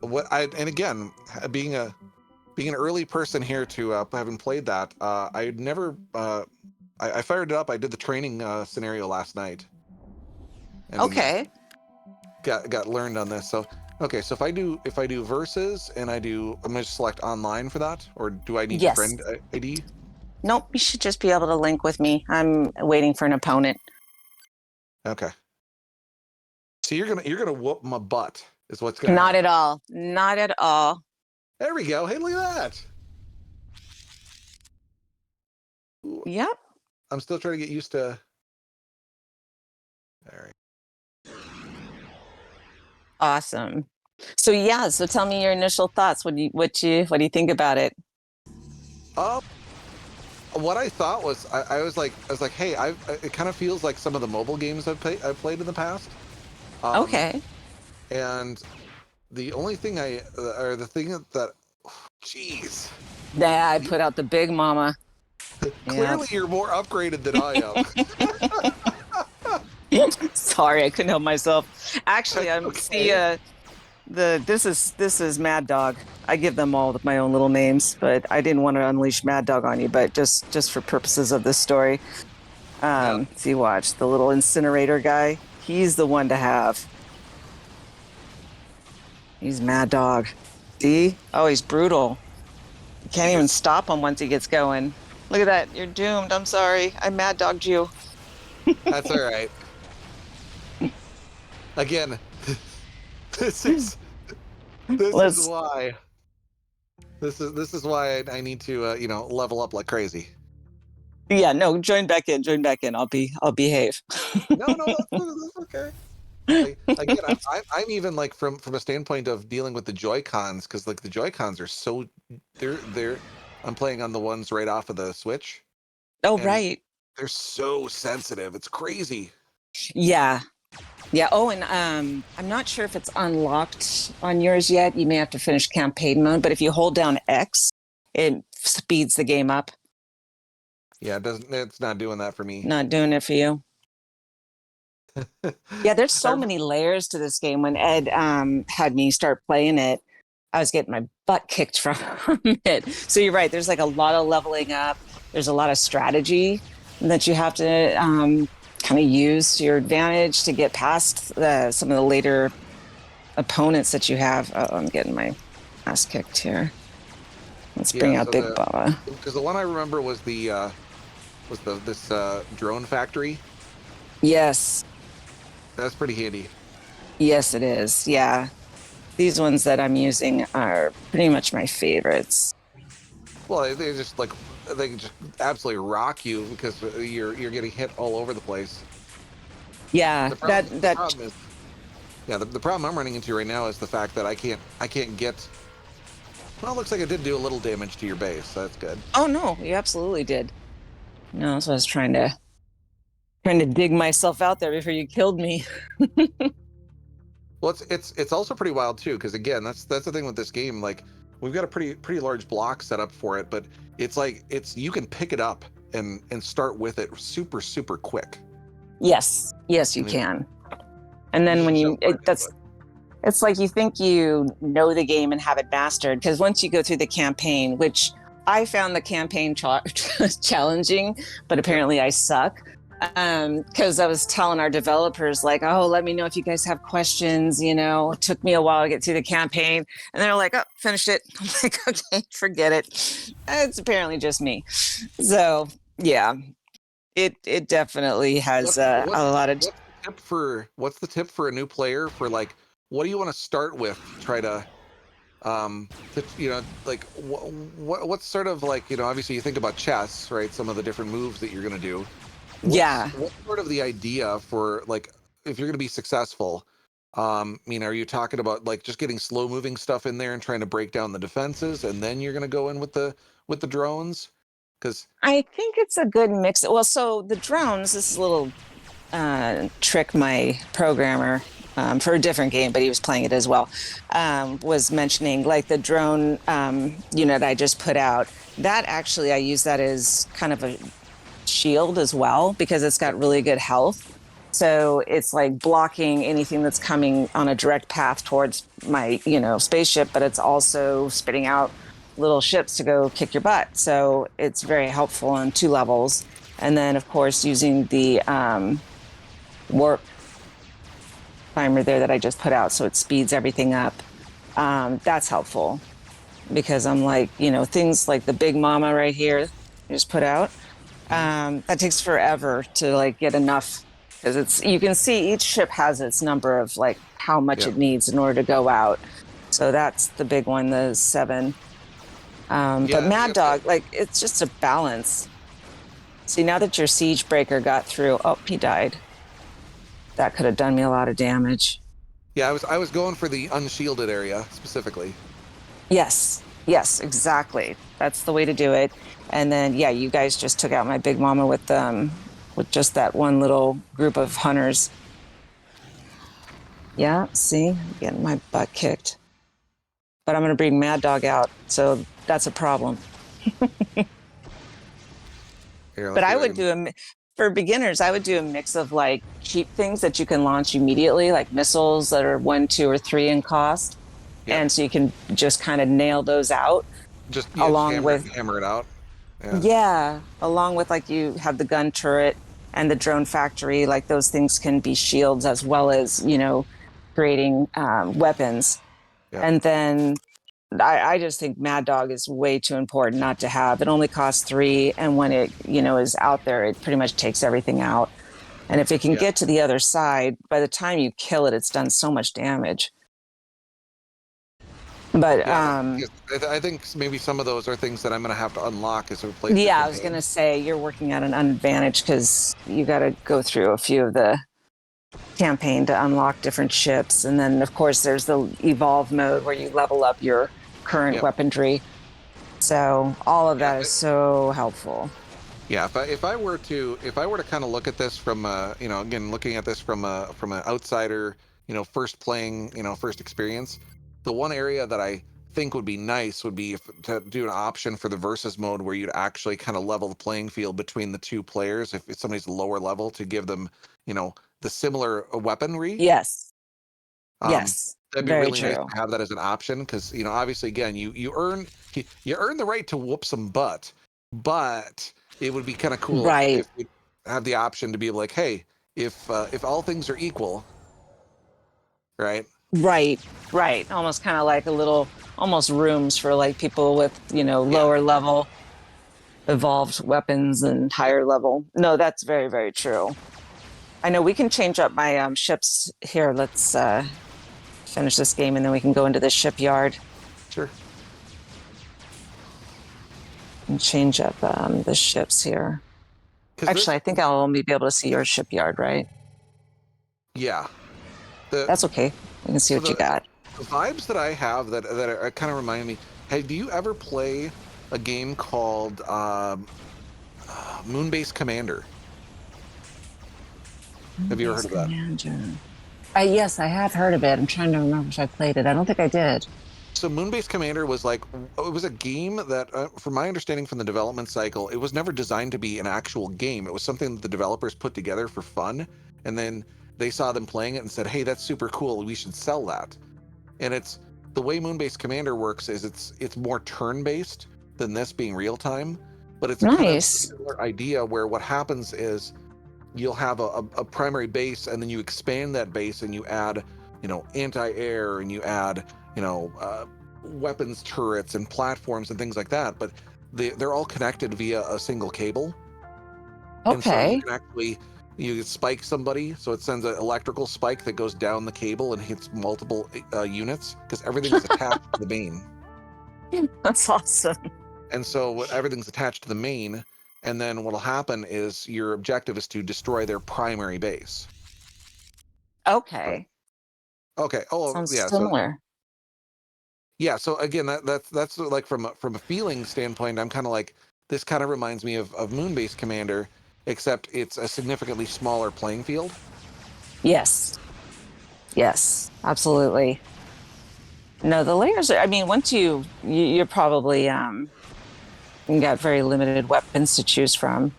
And again, being an early person here to having played that, I never I fired it up. I did the training scenario last night and Okay. got learned on this. So okay, so if I do versus and I'm gonna select online for that, or do I need Yes. friend ID? Nope. You should just be able to link with me. I'm waiting for an opponent. Okay. So you're gonna whoop my butt is what's gonna Not happen. at all. Not at all. There we go. Hey, look at that. Ooh, Yep. I'm still trying to get used to. All right. Awesome. So yeah, so tell me your initial thoughts. What do you think about it? Um, what I thought was I was like, hey, it kind of feels like some of the mobile games I've played in the past. Um, Okay. and the only thing or the thing that, jeez, Yeah, I put out the big mama. Yeah. clearly you're more upgraded than I Sorry, I couldn't help myself. Actually, am. I'm see Okay. this is Mad Dog. I give them all my own little names, but I didn't want to unleash Mad Dog on you, but just for purposes of this story. Yeah. See, watch the little incinerator guy. He's the one to have. He's Mad Dog. See? Oh, he's brutal. You can't even stop him once he gets going. Look at that. You're doomed. I'm sorry. I Mad Dogged you. That's all right. Again, this is this is Let's why this is why I need to level up like crazy. Yeah, no, join back in. Join back in. I'll behave. No, that's okay. Again, I'm even like from a standpoint of dealing with the Joy Cons, because like the Joy Cons are so they're I'm playing on the ones right off of the Switch, Oh, and right. they're so sensitive. It's crazy. Yeah. Yeah. Oh, and I'm not sure if it's unlocked on yours yet. You may have to finish campaign mode, but if you hold down X, it speeds the game up. Yeah, it's not doing that for me. Not doing it for you. Yeah, there's so I- many layers to this game. When Ed had me start playing it, I was getting my butt kicked from it. So you're right. There's like a lot of leveling up. There's a lot of strategy that you have to kind of use to your advantage to get past some of the later opponents that you have. Oh, I'm getting my ass kicked here. Let's yeah, bring out so Big Baba. because the one I remember was the this drone factory. Yes. That's pretty handy. Yes, it is. Yeah. These ones that I'm using are pretty much my favorites. Well, they just like they just absolutely rock you because you're getting hit all over the place. Yeah, The problem is, yeah, the problem I'm running into right now is the fact that I can't get. Well, it looks like I did do a little damage to your base. So that's good. Oh no, you absolutely did. No, so I was trying to dig myself out there before you killed me. Well, it's also pretty wild too, because again, that's the thing with this game. Like, we've got a pretty large block set up for it, but it's like you can pick it up and start with it super quick. Yes, yes, I you mean, can. And you then just when jump right into it. it's like you think you know the game and have it mastered, because once you go through the campaign, which I found the campaign challenging, but Yep. apparently I suck. Because I was telling our developers, like, oh, let me know if you guys have questions. It took me a while to get through the campaign, and they're like, oh, finished it. I'm like, okay, forget it. It's apparently just me. So yeah, it definitely has What's a lot of. what's the tip for a new player for like what do you want to start with? Try like what's sort of like obviously you think about chess, right? Some of the different moves that you're gonna do. Yeah. What's sort of the idea for like if you're gonna be successful? Are you talking about like just getting slow moving stuff in there and trying to break down the defenses, and then you're gonna go in with the drones? Because I think it's a good mix. Well, so the drones, this is a little trick my programmer for a different game, but he was playing it as well, was mentioning like the drone unit I just put out. That actually, I use that as kind of a shield as well because it's got really good health. So it's like blocking anything that's coming on a direct path towards my, spaceship, but it's also spitting out little ships to go kick your butt. So it's very helpful on two levels. And then, of course, using the warp timer there that I just put out, so it speeds everything up. That's helpful because I'm like, things like the Big Mama right here, I just put out. Mhm. That takes forever to like get enough because you can see each ship has its number of like how much Yeah. it needs in order to go out. So that's the big one, the 7. But Yeah. Mad Dog, like it's just a balance. See, now that your siege breaker got through, oh, he died. That could have done me a lot of damage. Yeah. I was going for the unshielded area specifically. Yes, yes, exactly. That's the way to do it. And then, yeah, you guys just took out my big mama with just that one little group of hunters. Yeah, see, I'm getting my butt kicked. But I'm going to bring Mad Dog out, so that's a problem. Here, But let's see I if I would can. for beginners, I would do a mix of like cheap things that you can launch immediately, like missiles that are 1, 2, or 3 in cost. Yep. And so you can just kind of nail those out Just along with, hammer it out. Yeah. yeah, along with like you have the gun turret and the drone factory, like those things can be shields as well as, creating weapons. Yep. And then I just think Mad Dog is way too important not to have. It only costs 3, and when it is out there, it pretty much takes everything out. And if it can Yeah. get to the other side, by the time you kill it, it's done so much damage. But Yeah. Yes, I think maybe some of those are things that I'm going to have to unlock as we play through the yeah, I was campaign. gonna say you're working at an advantage because you got to go through a few of the campaign to unlock different ships, and then of course there's the evolve mode where you level up your current Yep. weaponry. So all of Yeah. that is so helpful. Yeah, if I were to kind of look at this from again looking at this from an outsider, first playing, first experience, the one area that I think would be nice would be to do an option for the versus mode where you'd actually kind of level the playing field between the two players if somebody's lower level to give them, the similar weaponry. Yes, um yes, that'd be very really nice true. to have that as an option because obviously again you earn the right to whoop some butt, but it would be kind of cool Right, if we have the option to be like, hey, if all things are equal, right? right, right. Almost kind of like a little, almost rooms for like people with Yeah. lower level evolved weapons and Yep. higher level. No, that's very, very true. I know we can change up my ships here. Let's finish this game and then we can go into the shipyard Sure. and change up the ships here. Because Actually, this, I think I'll only be able to see your shipyard, right? yeah, the That's okay. We can see so what you got. the vibes that I have that are kind of remind me. Hey, do you ever play a game called Moonbase Commander? Have you ever heard Base of that? Commander. Yes, I have heard of it. I'm trying to remember if I played it. I don't think I did. So Moonbase Commander was like it was a game that, from my understanding from the development cycle, it was never designed to be an actual game. It was something that the developers put together for fun, and then they saw them playing it and said, "Hey, that's super cool. We should sell that." And it's the way Moonbase Commander works is it's more turn-based than this being real time, but it's a kind of Nice. similar idea where what happens is you'll have a primary base and then you expand that base and you add anti-air and you add weapons turrets and platforms and things like that, but they're all connected via a single cable. And so you Okay. can actually you spike somebody, so it sends an electrical spike that goes down the cable and hits multiple units because everything is attached to the main. That's awesome. And so everything's attached to the main, and then what'll happen is your objective is to destroy their primary base. Right. Okay. Okay. Oh, Sounds yeah. So similar. yeah. So again, that's like from a feeling standpoint, I'm kind of like this. Kind of reminds me of Moonbase Commander, except it's a significantly smaller playing field. Yes. Yes. Absolutely. No, the layers are, I mean, once you're probably you got very limited weapons to choose from.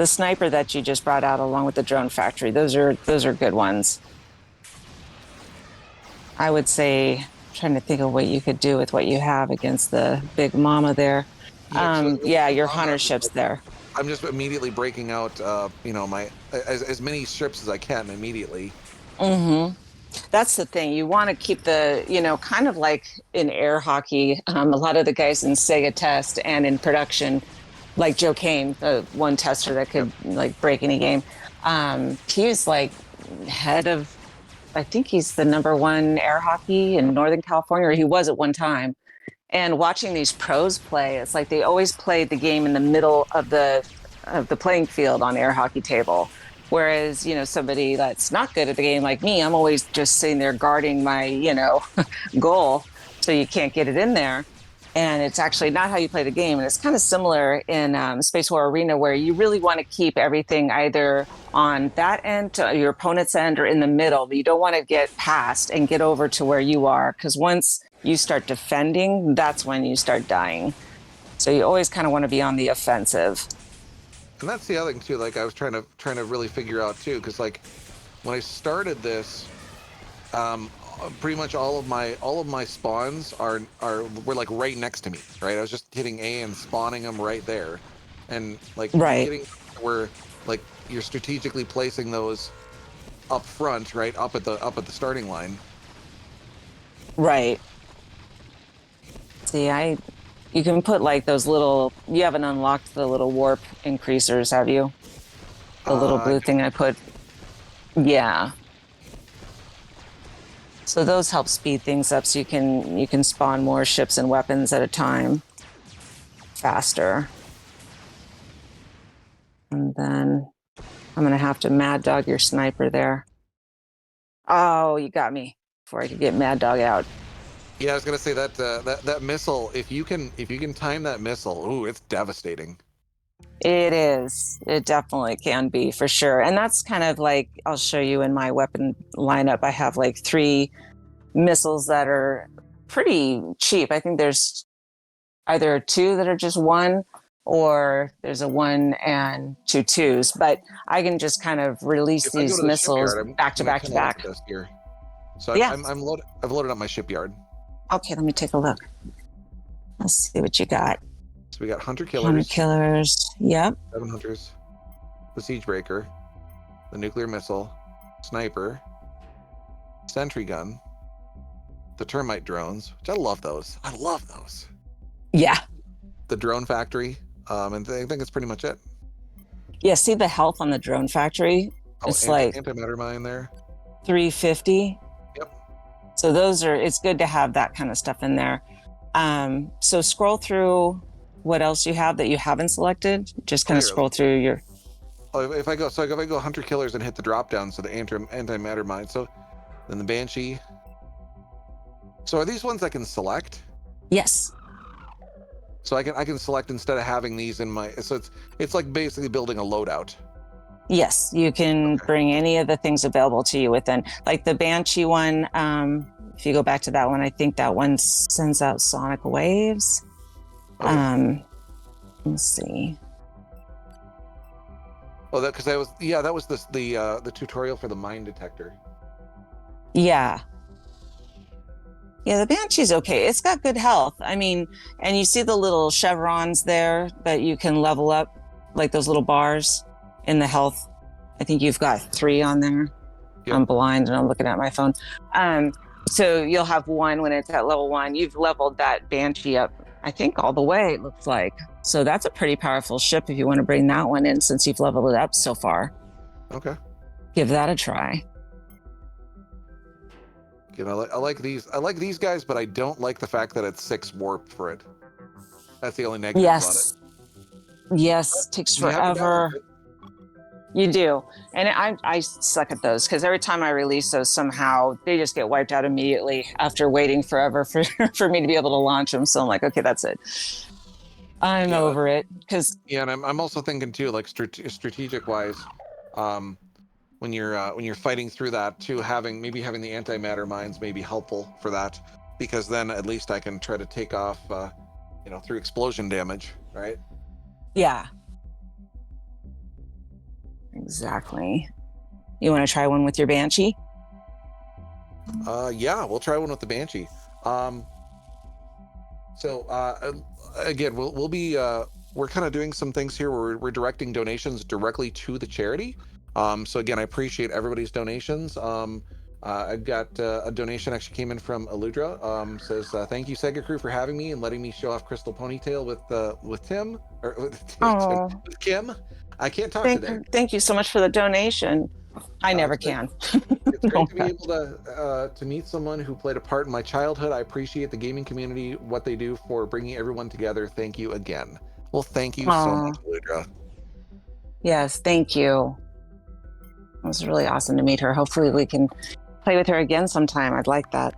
The sniper that you just brought out along with the drone factory, those are good ones. I would say, trying to think of what you could do with what you have against the big mama there. Yeah, because Yeah, your Mama, hunter ships there. I'm just immediately breaking out, my as many ships as I can immediately. Hmm. That's the thing. You want to keep the, kind of like in air hockey, a lot of the guys in Sega test and in production, like Joe Kane, the one tester that Yep. could like break any game. He was like head of, I think he's the number one air hockey in Northern California, or he was at one time. And watching these pros play, it's like they always played the game in the middle of the playing field on air hockey table. Whereas, somebody that's not good at the game like me, I'm always just sitting there guarding my, goal so you can't get it in there. And it's actually not how you play the game. And it's kind of similar in Space War Arena, where you really want to keep everything either on that end, to your opponent's end, or in the middle. But you don't want to get past and get over to where you are, because once you start defending, that's when you start dying. So you always kind of want to be on the offensive. And that's the other thing too. Like I was trying to really figure out too, because like when I started this, um, pretty much all of my spawns were like right next to me. Right, I was just hitting A and spawning them right there, and like Right, getting where like you're strategically placing those up front, right up at the starting line. right. See, you can put like those little, you haven't unlocked the little warp increasers, have you? The little I blue thing I put. Yeah. So those help speed things up, so you can spawn more ships and weapons at a time faster. And then I'm gonna have to mad dog your sniper there. Oh, you got me before I could get mad dog out. Yeah, I was gonna say that missile. If you can time that missile, ooh, it's devastating. It is. It definitely can be for sure. And that's kind of like, I'll show you in my weapon lineup. I have like three missiles that are pretty cheap. I think there's either two that are just one, or there's a one and two twos. But I can just kind of release If I go these to the missiles shipyard, I'm back to gonna back come to out to back. this here. So Yeah. I've loaded up my shipyard. Okay, let me take a look. Let's see what you got. So we got hunter Hunter killers, killers. Yep. 7 hunters, the siege breaker, the nuclear missile, sniper, sentry gun, the termite drones, which I love those. I love those. Yeah. The drone factory, and I think it's pretty much it. Yeah. See the health on the drone factory? Oh, It's like antimatter mine there. 350. Yep. So it's good to have that kind of stuff in there. So scroll through what else you have that you haven't selected. Just Oh, kind of here. scroll through your. Oh, if I go hunter killers and hit the drop down, so the antimatter mine. So then the banshee. So are these ones I can select? Yes. So I can select instead of having these in my. So it's like basically building a loadout. Yes. You can Okay. bring any of the things available to you within, like the Banshee one. If you go back to that one, I think that one sends out sonic waves. Oh yeah. Let's see. Oh, that was the tutorial for the mine detector. Yeah. Yeah, the Banshee's okay. It's got good health. I mean, and you see the little chevrons there that you can level up, like those little bars in the health. I think you've got three on there. Yep. I'm blind and I'm looking at my phone. Um, so you'll have one when it's at level one. You've leveled that Banshee up, I think, all the way, it looks like. So that's a pretty powerful ship if you want to bring that one in, since you've leveled it up so far. Okay. Give that a try. You know, I like these. I like these guys, but I don't like the fact that it's 6 warp for it. That's the only negative about it. Yes. Yes. Takes You have to balance forever. it. You do. And I suck at those, because every time I release those, somehow they just get wiped out immediately after waiting forever for, for me to be able to launch them. So I'm like, okay, that's it. I'm Yeah, over it. Because, yeah, and I'm also thinking too, like strategic wise, um, when you're fighting through that too, having the antimatter mines may be helpful for that, because then at least I can try to take off, through explosion damage, right? yeah. Exactly. You want to try one with your Banshee? Yeah, we'll try one with the Banshee. Um, so again, we'll be we're kind of doing some things here where we're directing donations directly to the charity. So again, I appreciate everybody's donations. I've got a donation actually came in from Aludra. Says thank you SegaCrew for having me and letting me show off Crystal Ponytail with Tim or Oh, with Kim. I can't talk thank today. thank you so much for the donation. I never It's great. can. It's great No. to be able to meet someone who played a part in my childhood. I appreciate the gaming community, what they do for bringing everyone together. Thank you again. Well, thank you so Oh, much, Ludra. yes, thank you. It was really awesome to meet her. Hopefully we can play with her again sometime. I'd like that.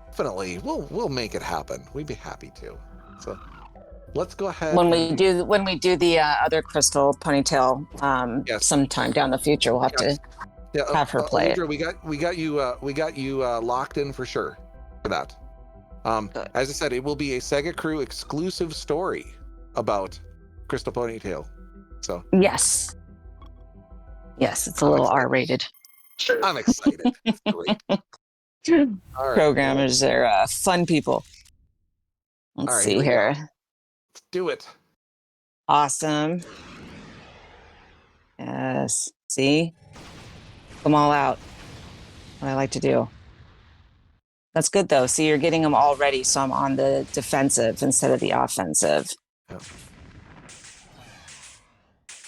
Definitely, we'll make it happen. We'd be happy to. So let's go ahead When we and do the other Crystal Ponytail yes, sometime down the future, we'll have to yes, yeah. have her play it. Ludra, we got you locked in for sure for that. Good. As I said, it will be a SegaCrew exclusive story about Crystal Ponytail. So Yes. Yes, it's a I'm little excited. R-rated. I'm excited. It's great. All right. Programmers are fun people. Let's All right. Here see we go. here. Let's do it. Awesome. Yes. See? Them all out. What I like to do. That's good though. See, you're getting them all ready, so I'm on the defensive instead of the offensive. Yeah.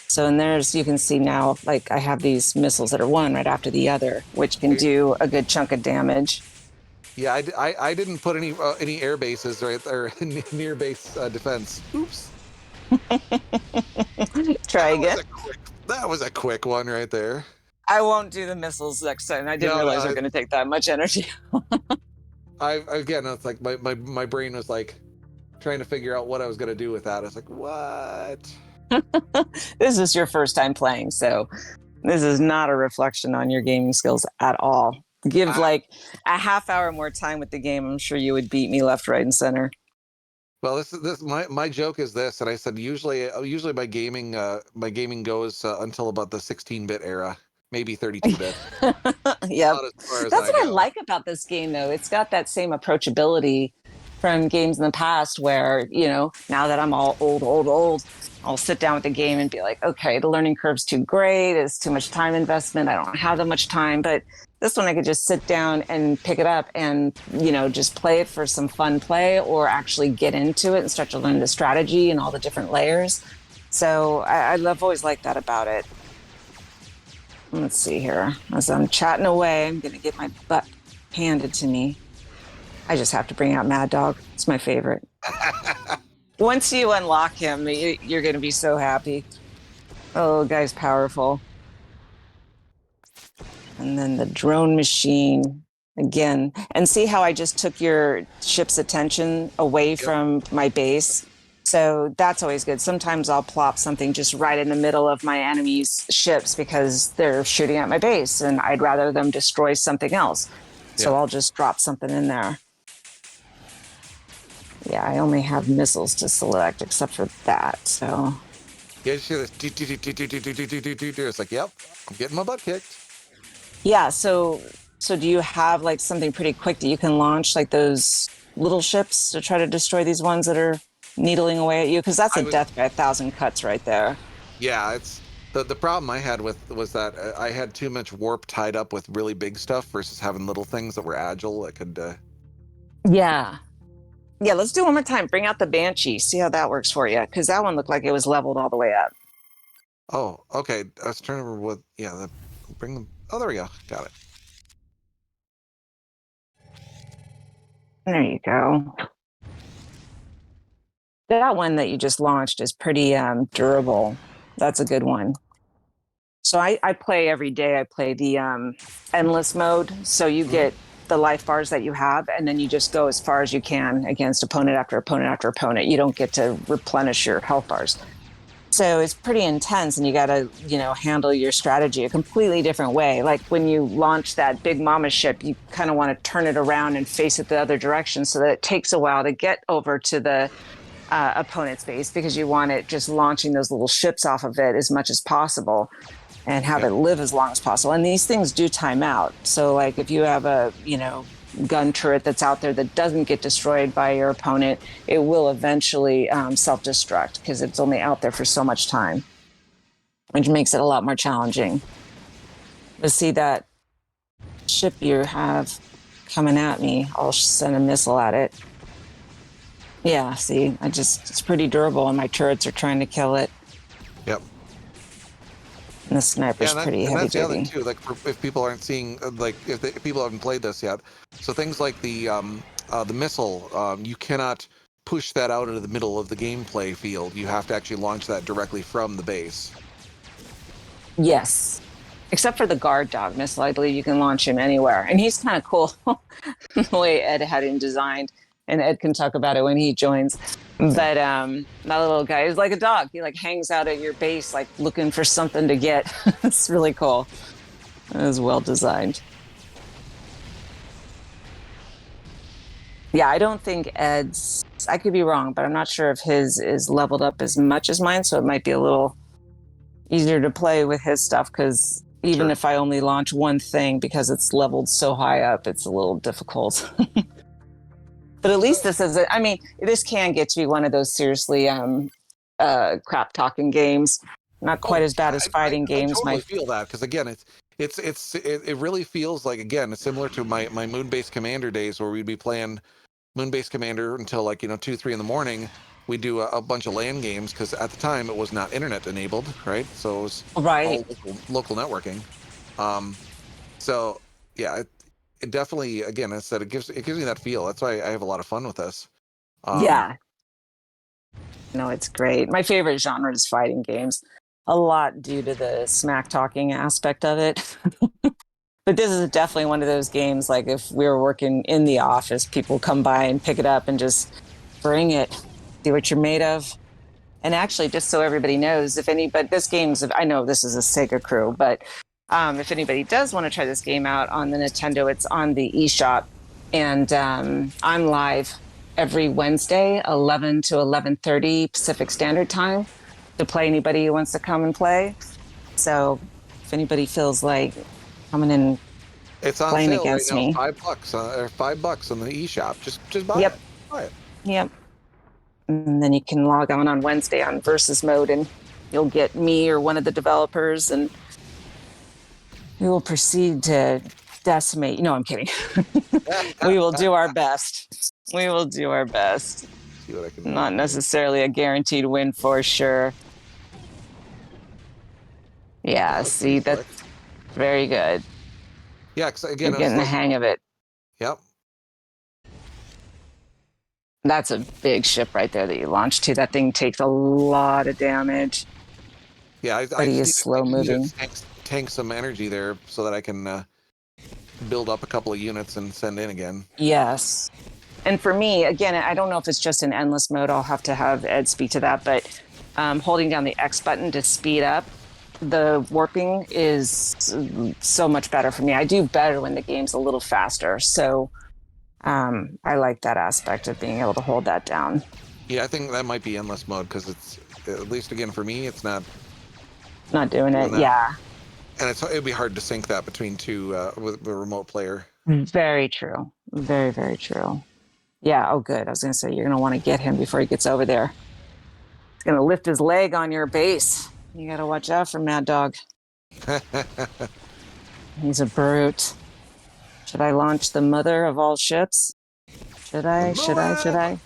So and there's, you can see now, like I have these missiles that are one right after the other, which can do a good chunk of damage. Yeah, I didn't put any air bases right there, near base defense. Oops. Try again. That was a quick one right there. I won't do the missiles next time. I didn't No, realize they're going to take that much energy. again, it's like my brain was like trying to figure out what I was gonna do with that. I was like, what? This is your first time playing, so this is not a reflection on your gaming skills at all. Give like a half hour more time with the game. I'm sure you would beat me left, right, and center. Well, this my joke is this, and I said usually my gaming goes until about the 16-bit era, maybe 32-bit. Yep. Not as far as That's what I go. like about this game, though. It's got that same approachability from games in the past where, you know, now that I'm all old, I'll sit down with the game and be like, okay, the learning curve's too great. It's too much time investment. I don't have that much time. But this one, I could just sit down and pick it up and, you know, just play it for some fun play or actually get into it and start to learn the strategy and all the different layers. So I've always liked that about it. Let's see here. As I'm chatting away, I'm going to get my butt handed to me. I just have to bring out Mad Dog. It's my favorite. Once you unlock him, you're going to be so happy. Oh, guy's powerful. And then the drone machine again. And see how I just took your ship's attention away from my base? So that's always good. Sometimes I'll plop something just right in the middle of my enemy's ships because they're shooting at my base and I'd rather them destroy something else. So I'll just drop something in there. Yeah, I only have missiles to select except for that. So Yeah, you see this. It's like, yep, I'm getting my butt kicked. yeah, so do you have like something pretty quick that you can launch, like those little ships to try to destroy these ones that are needling away at you? Because that's a death by 1,000 cuts right there. Yeah, it's the problem I had was that I had too much warp tied up with really big stuff versus having little things that were agile that could. Yeah. Yeah, let's do one more time. Bring out the Banshee. See how that works for you. Because that one looked like it was leveled all the way up. Oh, okay. I was trying to remember what. Yeah, bring them. Oh, there we go. Got it. There you go. That one that you just launched is pretty durable. That's a good one. So I play every day. I play the endless mode. So you get the life bars that you have, and then you just go as far as you can against opponent after opponent after opponent. You don't get to replenish your health bars. So it's pretty intense, and you got to, you know, handle your strategy a completely different way. Like when you launch that big mama ship, you kind of want to turn it around and face it the other direction so that it takes a while to get over to the opponent's base because you want it just launching those little ships off of it as much as possible. and have Yep. it live as long as possible. And these things do time out. So like if you have a, gun turret that's out there that doesn't get destroyed by your opponent, it will eventually self-destruct because it's only out there for so much time, which makes it a lot more challenging. But see that ship you have coming at me, I'll send a missile at it. Yeah, see, it's pretty durable and my turrets are trying to kill it. Yep. And the sniper's pretty And heavy that's the other thing duty. too. Like if people aren't seeing, like if people haven't played this yet, so things like the missile, you cannot push that out into the middle of the gameplay field. You have to actually launch that directly from the base. Yes. Except for the guard dog missile, I believe you can launch him anywhere. And he's kind of cool the way Ed had him designed. And Ed can talk about it when he joins. But that little guy is like a dog. He like hangs out at your base, like looking for something to get. It's really cool. It was well designed. Yeah, I don't think Ed's, I could be wrong, but I'm not sure if his is leveled up as much as mine. So it might be a little easier to play with his stuff because even Sure. if I only launch one thing because it's leveled so high up, it's a little difficult. But at least this is, I mean, this can get to be one of those seriously crap talking games. Not quite as bad as fighting I games. totally feel that because again, it really feels like, again, it's similar to my moon-based commander days where we'd be playing moon-based commander until like 2-3 in the morning. We do a bunch of LAN games because at the time it was not internet enabled, right? So it was Right. all local networking. Um, so yeah, it definitely, again, I said, it gives me that feel. That's why I have a lot of fun with this. Yeah. No, it's great. My favorite genre is fighting games, a lot due to the smack talking aspect of it. But this is definitely one of those games, like if we were working in the office, people come by and pick it up and just bring it, see what you're made of. And actually, just so everybody knows, if anybody, this game's, I know this is a SegaCrew, but if anybody does want to try this game out on the Nintendo, it's on the eShop. And I'm live every Wednesday, 11 to 11:30 Pacific Standard Time to play anybody who wants to come and play. So if anybody feels like coming in It's on playing sale right against now, me. $5 or $5 on the eShop. Just buy Yep. it. Buy it. Yep. And then you can log on Wednesday on versus mode and you'll get me or one of the developers and we will proceed to decimate. No, I'm kidding. We will do our best. We will do our best. See what I can Not do. necessarily a guaranteed win for sure. That Yeah, was pretty see, slick. that's very good. Yeah, because again, You're it's getting the like, hang of it. yep. That's a big ship right there that you launched to. That thing takes a lot of damage, Yeah, but he is I slow just need moving. to tank some energy there so that I can build up a couple of units and send in again. Yes. And for me, again, I don't know if it's just in endless mode. I'll have to have Ed speak to that. But holding down the X button to speed up the warping is so much better for me. I do better when the game's a little faster. So I like that aspect of being able to hold that down. Yeah, I think that might be endless mode because it's, at least again for me, it's not Not doing it. doing that. Yeah. And it'd be hard to sync that between two with a remote player. Very true. Very, very true. Yeah. Oh, good. I was going to say, you're going to want to get him before he gets over there. He's going to lift his leg on your base. You got to watch out for Mad Dog. He's a brute. Should I launch the mother of all ships? Should I? Should I? Should I?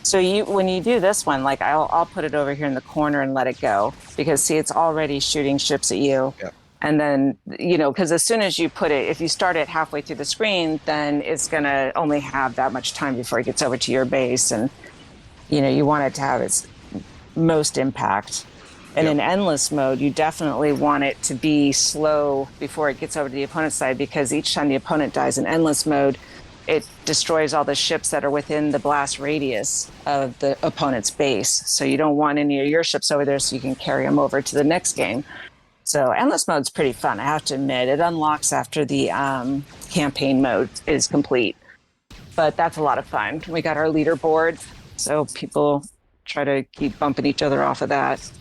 So when you do this one, like I'll put it over here in the corner and let it go because see, it's already shooting ships at you. Yeah. And then, because as soon as you put it, if you start it halfway through the screen, then it's going to only have that much time before it gets over to your base. And, you want it to have its most impact. And Yep. in endless mode, you definitely want it to be slow before it gets over to the opponent's side because each time the opponent dies in endless mode, it destroys all the ships that are within the blast radius of the opponent's base. So you don't want any of your ships over there so you can carry them over to the next game. So endless mode's pretty fun, I have to admit. It unlocks after the campaign mode is complete. But that's a lot of fun. We got our leaderboard, so people try to keep bumping each other off of that.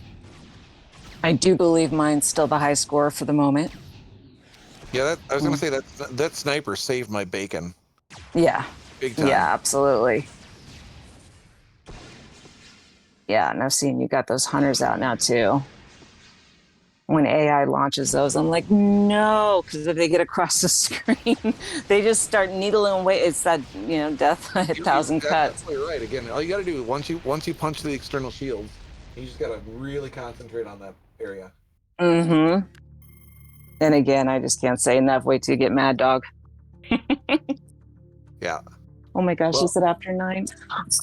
I do believe mine's still the high score for the moment. Yeah, I was gonna Mm. say that sniper saved my bacon Yeah. big time. Yeah, absolutely. Yeah, and I've seen you got those hunters out now too. When AI launches those, I'm like, no, because if they get across the screen, they just start needling away. It's that, death by a You're thousand cuts. absolutely right. Again, all you got to do once you punch the external shields, you just got to really concentrate on that area. Mm-hmm. And again, I just can't say enough. Wait till you get Mad Dog. Yeah. Oh my gosh, Well, is it after 9?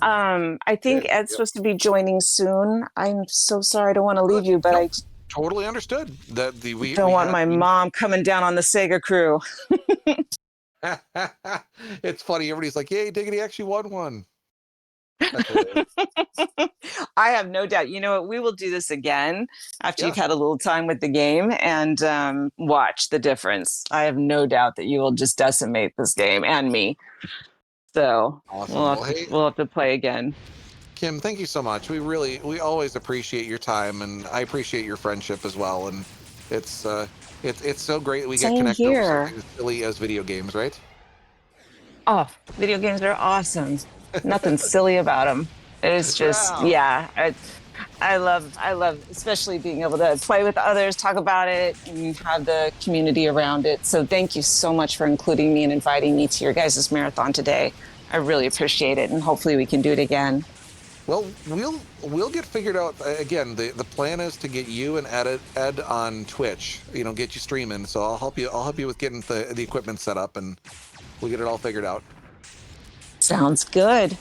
I think it, Ed's yep. supposed to be joining soon. I'm so sorry. I don't want to leave you, but Nope. I Totally understood that don't we want had my mom coming down on the SegaCrew. it's funny. Everybody's like, "Yay, Diggity actually won one." That's hilarious. I have no doubt. You know what? We will do this again after Yeah. you've had a little time with the game and watch the difference. I have no doubt that you will just decimate this game and me. So Awesome. Well, hey, we'll have to play again. Kim, thank you so much. We always appreciate your time, and I appreciate your friendship as well. And it's it's so great that we get Same connected over here. something as silly as video games, right? Oh, video games are awesome. Nothing silly about them. It's just, Wow. yeah. I love, especially being able to play with others, talk about it, and have the community around it. So thank you so much for including me and inviting me to your guys' marathon today. I really appreciate it, and hopefully we can do it again. Well, we'll get figured out again. The plan is to get you and Ed on Twitch. Get you streaming. So I'll help you. I'll help you with getting the equipment set up, and we'll get it all figured out. Sounds good.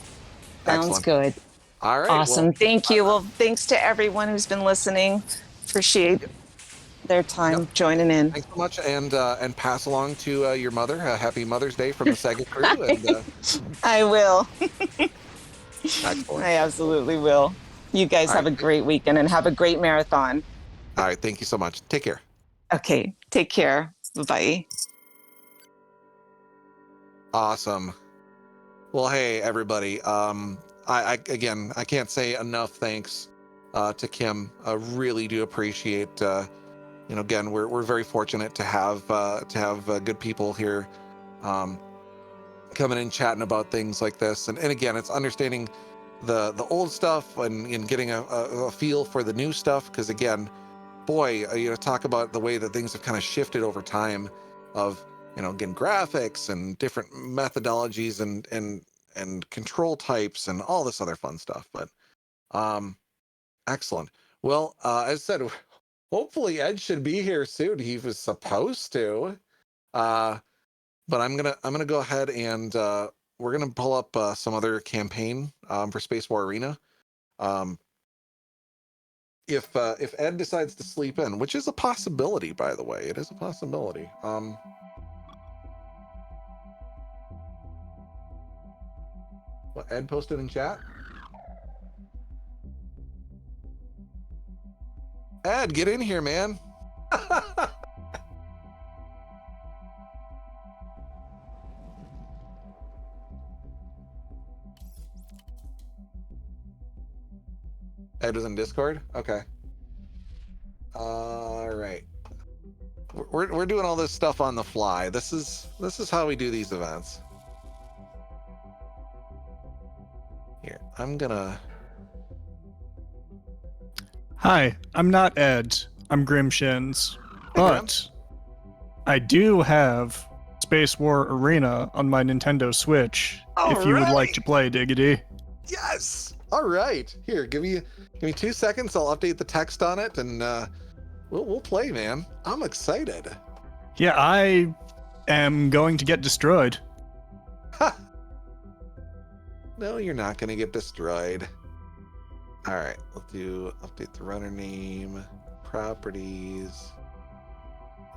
Sounds Excellent. good. All right. Well, Awesome. Thank you. Well, thanks to everyone who's been listening. Appreciate their yep. time joining in. Thanks so much, and pass along to your mother a happy Mother's Day from the SegaCrew. And I will. excellent. I absolutely will. You guys All have right. a great weekend and have a great marathon. All right. Thank you so much. Take care. Okay, take care. Bye. Awesome. Well, hey everybody. I again, I can't say enough thanks to Kim. I really do appreciate. Again, we're very fortunate to have good people here, um, coming in chatting about things like this. And again, it's understanding the old stuff and getting a feel for the new stuff. Because again, boy, talk about the way that things have kind of shifted over time. Of again, graphics and different methodologies and control types and all this other fun stuff. But excellent. Well, as I said, hopefully Ed should be here soon. He was supposed to, uh, but I'm gonna go ahead and we're gonna pull up some other campaign for Space War Arena. Um, if Ed decides to sleep in, which is a possibility, by the way, it is a possibility. What Ed posted in chat? Ed, get in here, man. Ed was in Discord. Okay. All right. We're doing all this stuff on the fly. This is how we do these events. Here, I'm gonna. Hi, I'm not Ed. I'm Grimshins. Hey, Grim. But I do have Space War Arena on my Nintendo Switch. If you would like to play, Diggity. Yes. All right. Here, give me 2 seconds. I'll update the text on it, and we'll play, man. I'm excited. Yeah, I am going to get destroyed. Ha! No, you're not gonna get destroyed. All right. We'll do update the runner name, properties,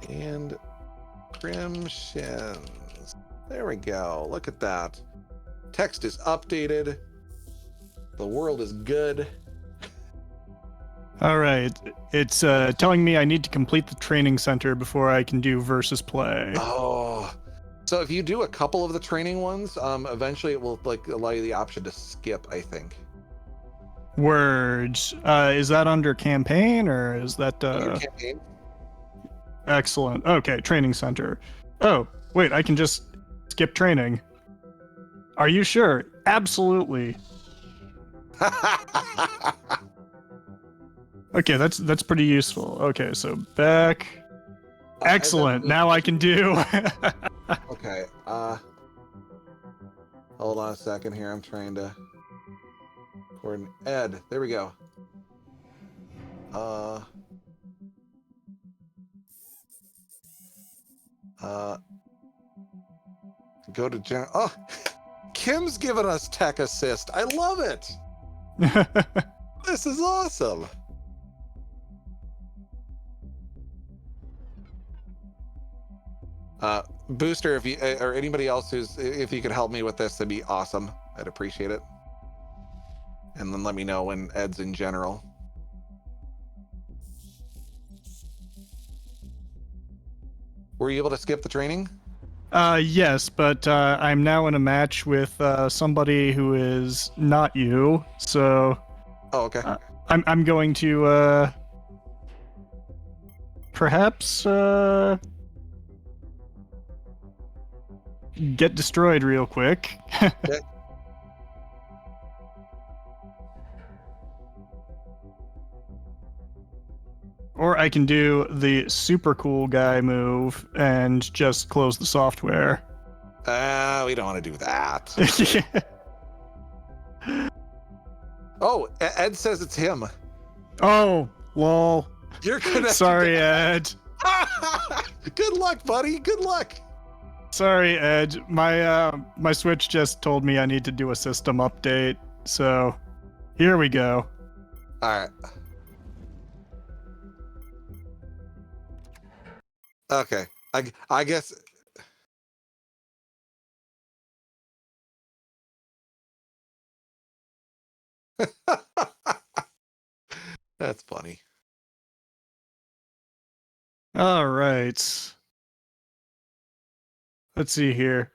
and Grimshins. There we go. Look at that. Text is updated. The world is good. All right, it's telling me I need to complete the training center before I can do versus play. Oh, so if you do a couple of the training ones, eventually it will allow you the option to skip, I think. Word. Is that under campaign or is that Under campaign. excellent? Okay, training center. Oh, wait, I can just skip training. Are you sure? Absolutely. Okay, that's pretty useful. Okay, so back. Excellent. Now I can do. Okay. Hold on a second here. I'm trying to coordinate. Ed, there we go. Go to general. Oh, Kim's giving us tech assist. I love it. This is awesome. Booster, if you or anybody else if you could help me with this, that'd be awesome. I'd appreciate it. And then let me know when Ed's in general. Were you able to skip the training? Yes, but I'm now in a match with somebody who is not you, so Oh, okay. I'm going to perhaps get destroyed real quick. Okay. Or I can do the super cool guy move and just close the software. We don't want to do that. Oh, Ed says it's him. Oh, lol. You're connected. Sorry, Ed. Good luck, buddy. Good luck. Sorry, Ed. My Switch just told me I need to do a system update, so here we go. All right. Okay. I guess. That's funny. All right. Let's see here.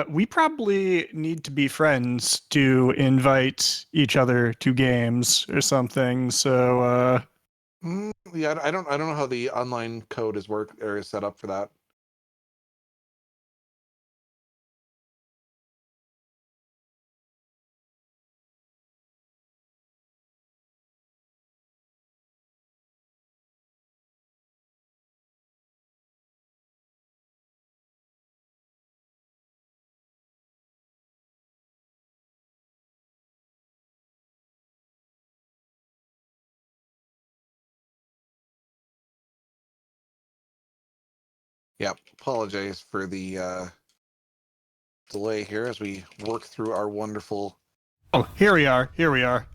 We probably need to be friends to invite each other to games or something. So, Yeah, I don't know how the online code is set up for that. Yeah, apologize for the delay here as we work through our wonderful. oh, here we are. Here we are.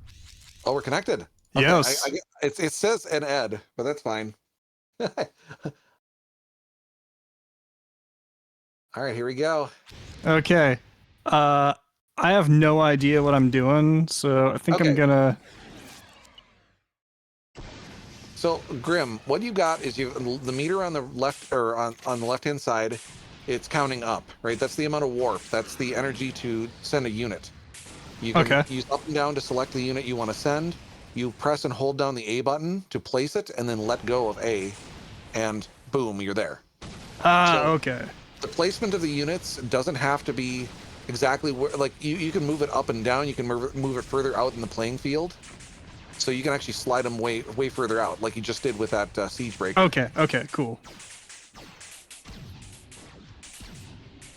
Oh, we're connected. Okay, Yes. it says an Ed, but that's fine. All right, here we go. Okay. I have no idea what I'm doing, so I think I'm Okay. gonna. So Grim, what you got is the meter on the left or on the left hand side, it's counting up, right? That's the amount of warp. That's the energy to send a unit. You can use up and down to select the unit you want to send. You press and hold down the A button to place it, and then let go of A, and boom, you're there. Okay. The placement of the units doesn't have to be exactly where, like you can move it up and down. You can move it further out in the playing field, so you can actually slide them way further out, like you just did with that siege breaker. Okay, cool.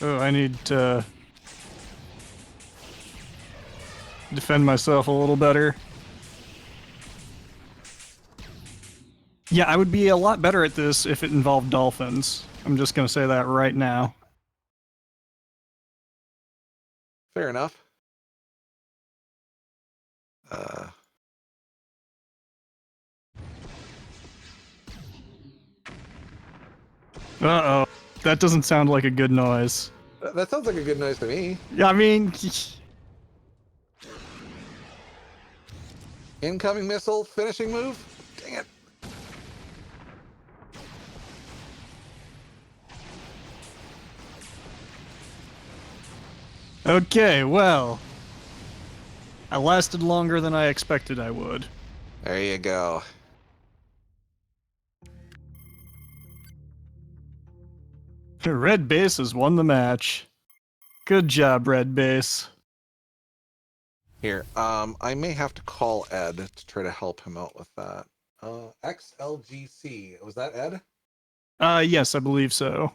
Oh, I need to defend myself a little better. Yeah, I would be a lot better at this if it involved dolphins. I'm just gonna say that right now. Fair enough. Uh-oh. That doesn't sound like a good noise. That sounds like a good noise to me. Yeah, I mean... Incoming missile, finishing move. Dang it. Okay, well... I lasted longer than I expected I would. There you go. Red Base has won the match. Good job, Red Base. Here, I may have to call Ed to try to help him out with that. XLGC, was that Ed? Yes, I believe so.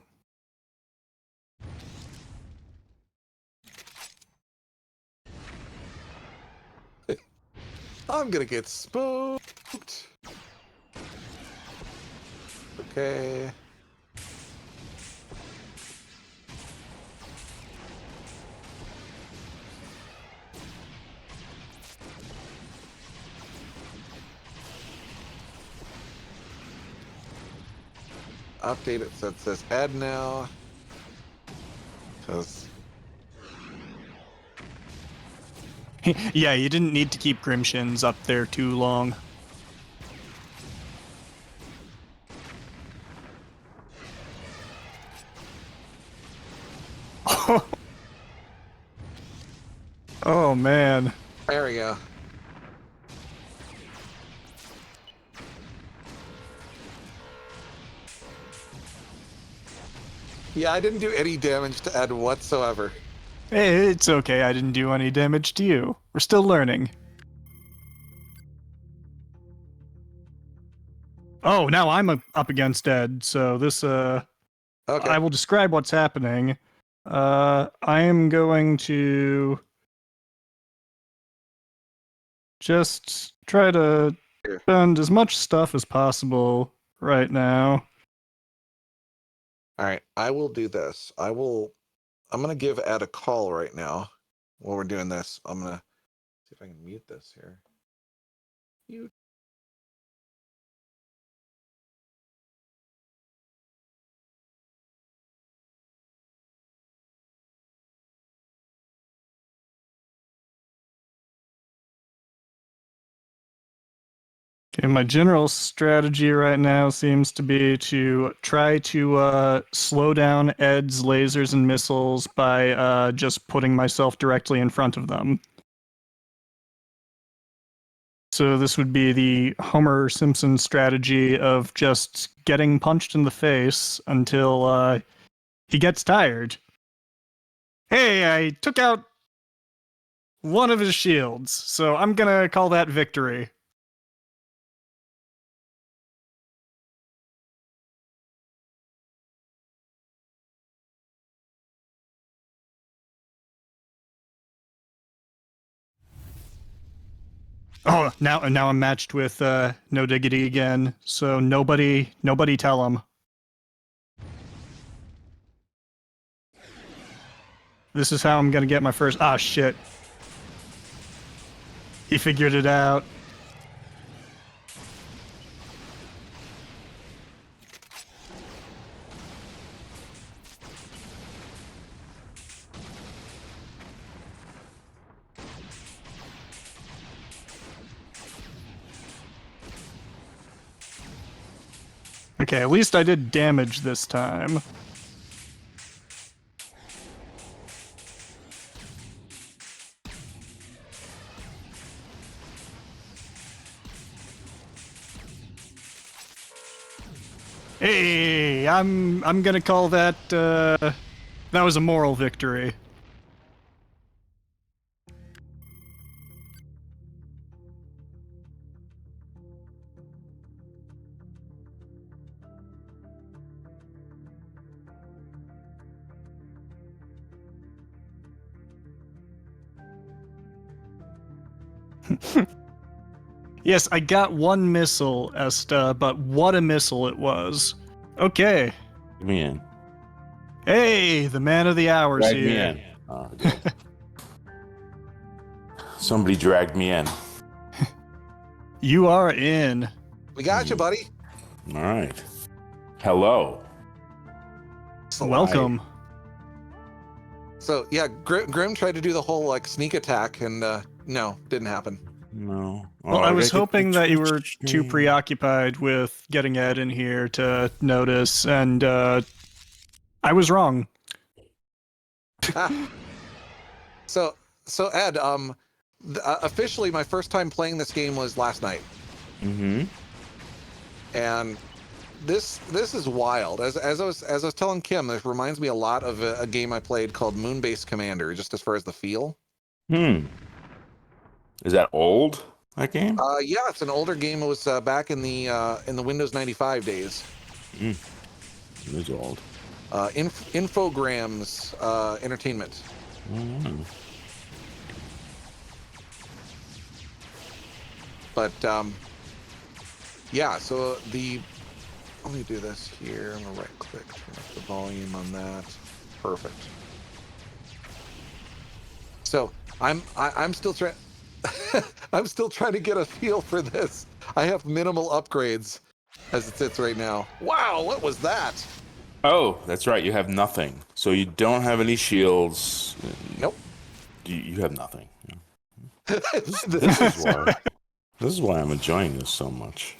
I'm gonna get spooked. Okay. Update it so it says Ed now. Because Yeah, you didn't need to keep Grimshins up there too long. Oh man. there we go. Yeah, I didn't do any damage to Ed whatsoever. Hey, it's okay, I didn't do any damage to you. We're still learning. Oh, now I'm up against Ed, so this, Okay. I will describe what's happening. I am going to just try to spend as much stuff as possible right now. All right, I will do this. I'm gonna give Ed a call right now while we're doing this. I'm gonna see if I can mute this here. Mute. Okay, my general strategy right now seems to be to try to slow down Ed's lasers and missiles by just putting myself directly in front of them. So this would be the Homer Simpson strategy of just getting punched in the face until he gets tired. Hey, I took out one of his shields, so I'm gonna call that victory. Oh, now I'm matched with NoDiggity again, so nobody tell him. This is how I'm gonna get my first. Ah, shit. He figured it out. Okay, at least I did damage this time. Hey, I'm gonna call that that was a moral victory. Yes, I got one missile, Esta, but what a missile it was. Okay. Get me in. Hey, the man of the hour's Drag here. me in. Oh, good. Somebody dragged me in. You are in. We got you, buddy. All right. Hello. Welcome. So yeah, Grim tried to do the whole like sneak attack, and no, didn't happen. No. Well, Oh, I was gotta get hoping the that you were Twitch too stream. preoccupied with getting Ed in here to notice, and I was wrong. So Ed, officially my first time playing this game was last night, Mm-hmm. and this is wild. As I was telling Kim, this reminds me a lot of a game I played called Moonbase Commander, just as far as the feel. Hmm. Is that old? That game? Yeah, it's an older game. It was back in the Windows 95 days. It is old. Infogrames Entertainment. Mm. But yeah, so let me do this here. I'm gonna right click, turn up the volume on that. Perfect. So I'm still trying. I'm still trying to get a feel for this. I have minimal upgrades as it sits right now. Wow, what was that? Oh, that's right. You have nothing. So you don't have any shields. Nope. You have nothing. This is why. This is why I'm enjoying this so much.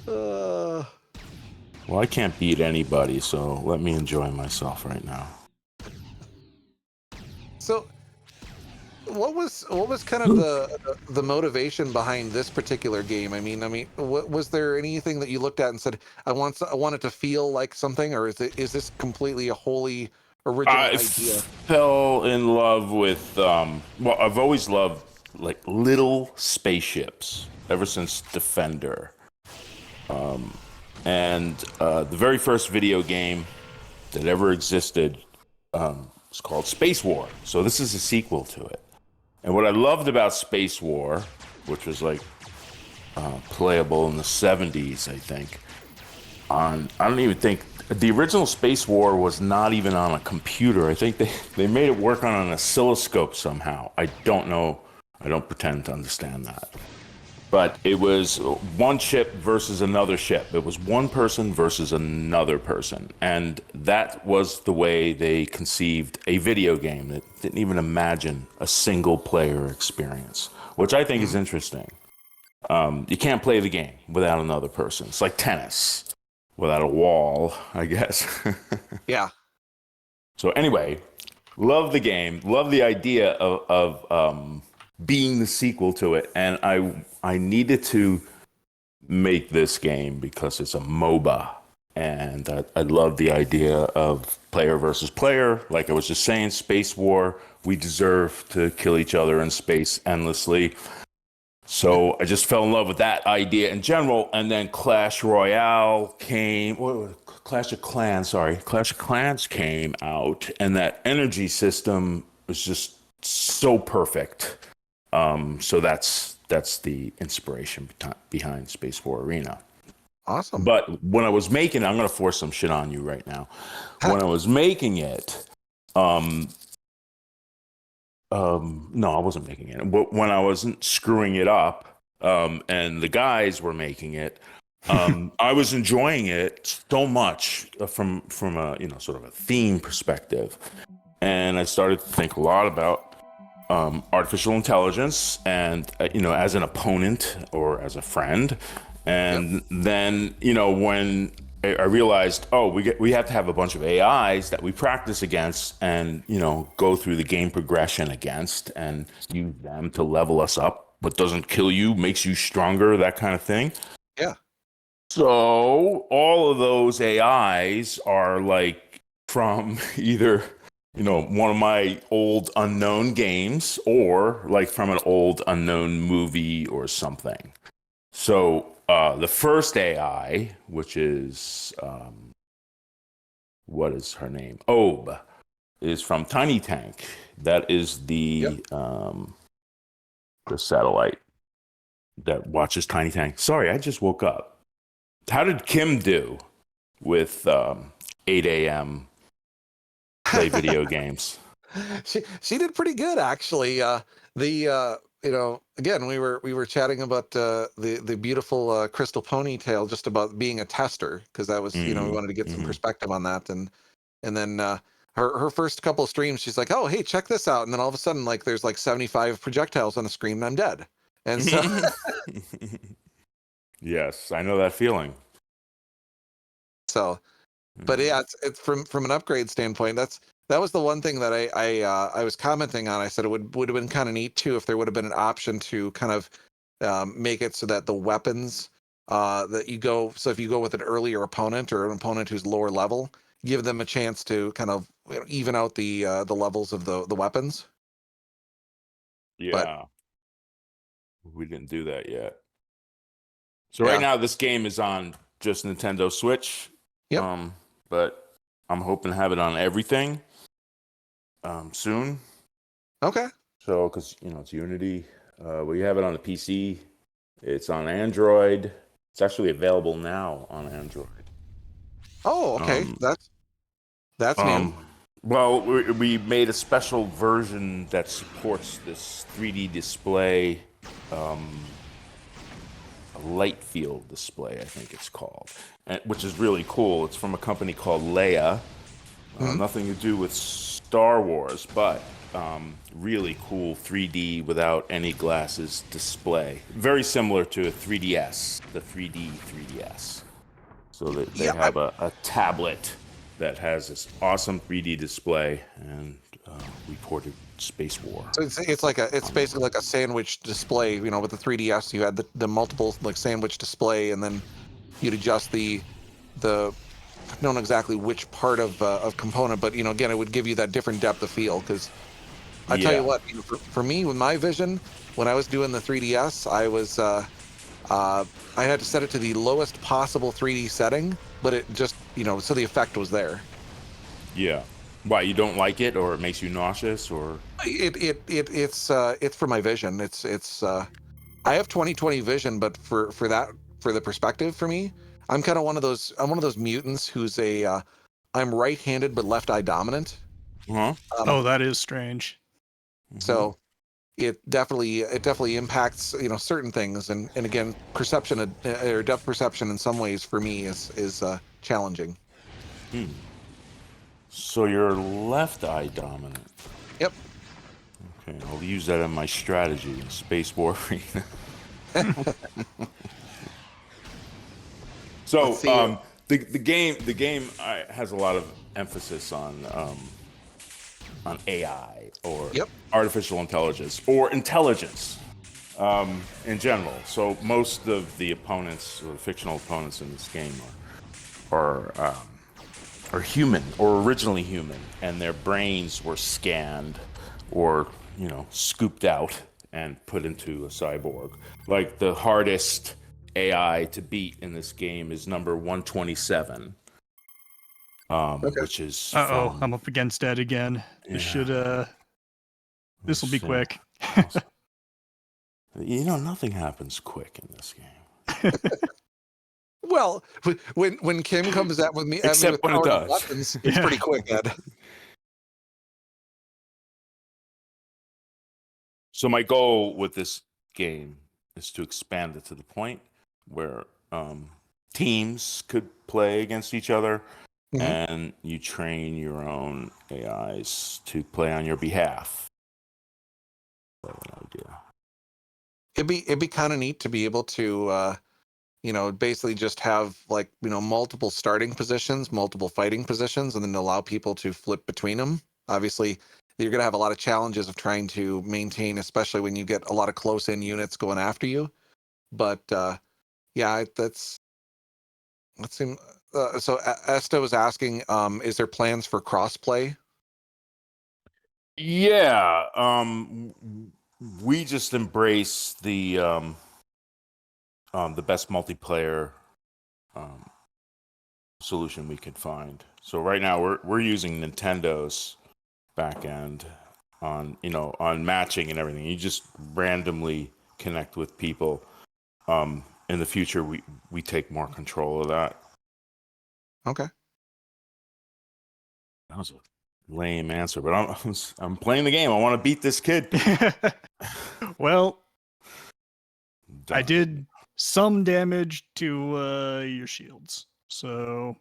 Uh, Well, I can't beat anybody, so let me enjoy myself right now. so what was kind of the motivation behind this particular game? I mean, what was there anything that you looked at and said, I want it to feel like something, or is this completely a wholly original I idea? fell in love with well, I've always loved like little spaceships ever since Defender. And the very first video game that ever existed was called Space War. So this is a sequel to it. And what I loved about Space War, which was like playable in the 70s, I think, I don't even think the original Space War was not even on a computer. I think they made it work on an oscilloscope somehow. I don't know. I don't pretend to understand that. But it was one ship versus another ship. It was one person versus another person. And that was the way they conceived a video game that didn't even imagine a single player experience, which I think is interesting. You can't play the game without another person. It's like tennis without a wall, I guess. Yeah. So anyway, love the game, love the idea of being the sequel to it, and I needed to make this game because it's a MOBA, and I love the idea of player versus player. Like I was just saying, Space War, we deserve to kill each other in space endlessly. So I just fell in love with that idea in general, and then Clash Royale came. Clash of Clans came out, and that energy system was just so perfect. So that's the inspiration behind Space War Arena. Awesome. But when I was making it, I'm going to force some shit on you right now. When I was making it, no, I wasn't making it. But when I wasn't screwing it up, and the guys were making it, I was enjoying it so much from a sort of a theme perspective, and I started to think a lot about artificial intelligence, and as an opponent or as a friend, and then when I realized, we have to have a bunch of AIs that we practice against, and go through the game progression against, and use them to level us up, but doesn't kill you, makes you stronger, that kind of thing. Yeah. So all of those AIs are like from either one of my old unknown games, or like from an old unknown movie or something. So the first AI, which is what is her name? Obe, is from Tiny Tank. That is the satellite that watches Tiny Tank. Sorry, I just woke up. How did Kim do with 8 a.m. play video games? She did pretty good, actually. Again, we were chatting about the beautiful Crystal Ponytail, just about being a tester, because that was we wanted to get some perspective on that, and then her first couple of streams, she's like, oh, hey, check this out, and then all of a sudden, like, there's like 75 projectiles on the screen and I'm dead. And so Yes, I know that feeling. but yeah, it's from an upgrade standpoint, that was the one thing that I was commenting on. I said it would have been kind of neat too if there would have been an option to kind of make it so that the weapons that you go. So if you go with an earlier opponent or an opponent who's lower level, give them a chance to kind of even out the levels of the weapons. But Yeah, we didn't do that yet. So yeah, right now, this game is on just Nintendo Switch. Yep. But I'm hoping to have it on everything soon. okay. So, because it's Unity, we have it on the PC. It's on Android. It's actually available now on Android. Oh, okay. Um, That's new. Well, we made a special version that supports this 3D display, a light field display, I think it's called, which is really cool. It's from a company called Leia. Nothing to do with Star Wars, but really cool 3D without any glasses display. Very similar to a 3DS, the 3D 3DS. So they Yeah, have a tablet that has this awesome 3D display, and we ported Space War. So it's basically like a sandwich display. You know, with the 3DS, you had the multiple like sandwich display, and then you'd adjust the I don't know exactly which part of component, but again, it would give you that different depth of field. Because I tell you Yeah. what, for me with my vision, when I was doing the 3DS, I had to set it to the lowest possible 3D setting, but it just so the effect was there. Yeah. Why, you don't like it, or it makes you nauseous, or? It's for my vision. I have 20/20 vision, but for the perspective for me, I'm one of those mutants who's I'm right-handed but left eye dominant. Huh? Oh, that is strange. So it definitely impacts certain things, and again, perception or depth perception in some ways for me is challenging. So you're left eye dominant. Yep. Okay, I'll use that in my strategy in Space War Arena. So Let's see. the game has a lot of emphasis on AI, or Yep. artificial intelligence, or intelligence in general. So most of the opponents, or the fictional opponents in this game, are human, or originally human, and their brains were scanned or scooped out and put into a cyborg. Like, the hardest AI to beat in this game is number 127, which is Uh-oh, from, I'm up against Ed again. This should, this will be see. quick. Nothing happens quick in this game. Well, when Kim comes at me Except with when it powered does. weapons, it's Yeah. pretty quick, Ed. So my goal with this game is to expand it to the point where teams could play against each other, Mhm. and you train your own AIs to play on your behalf. I have an idea. It'd be kind of neat to be able to basically just have like multiple starting positions, multiple fighting positions, and then allow people to flip between them. Obviously, you're going to have a lot of challenges of trying to maintain, especially when you get a lot of close-in units going after you. But yeah, let's see. So Esta was asking, is there plans for crossplay? Yeah, we just embrace the best multiplayer solution we could find. So right now we're using Nintendo's back end on matching and everything. You just randomly connect with people. In the future, we take more control of that. Okay. That was a lame answer, but I'm playing the game. I want to beat this kid. Well, I Done. did some damage to your shields, so.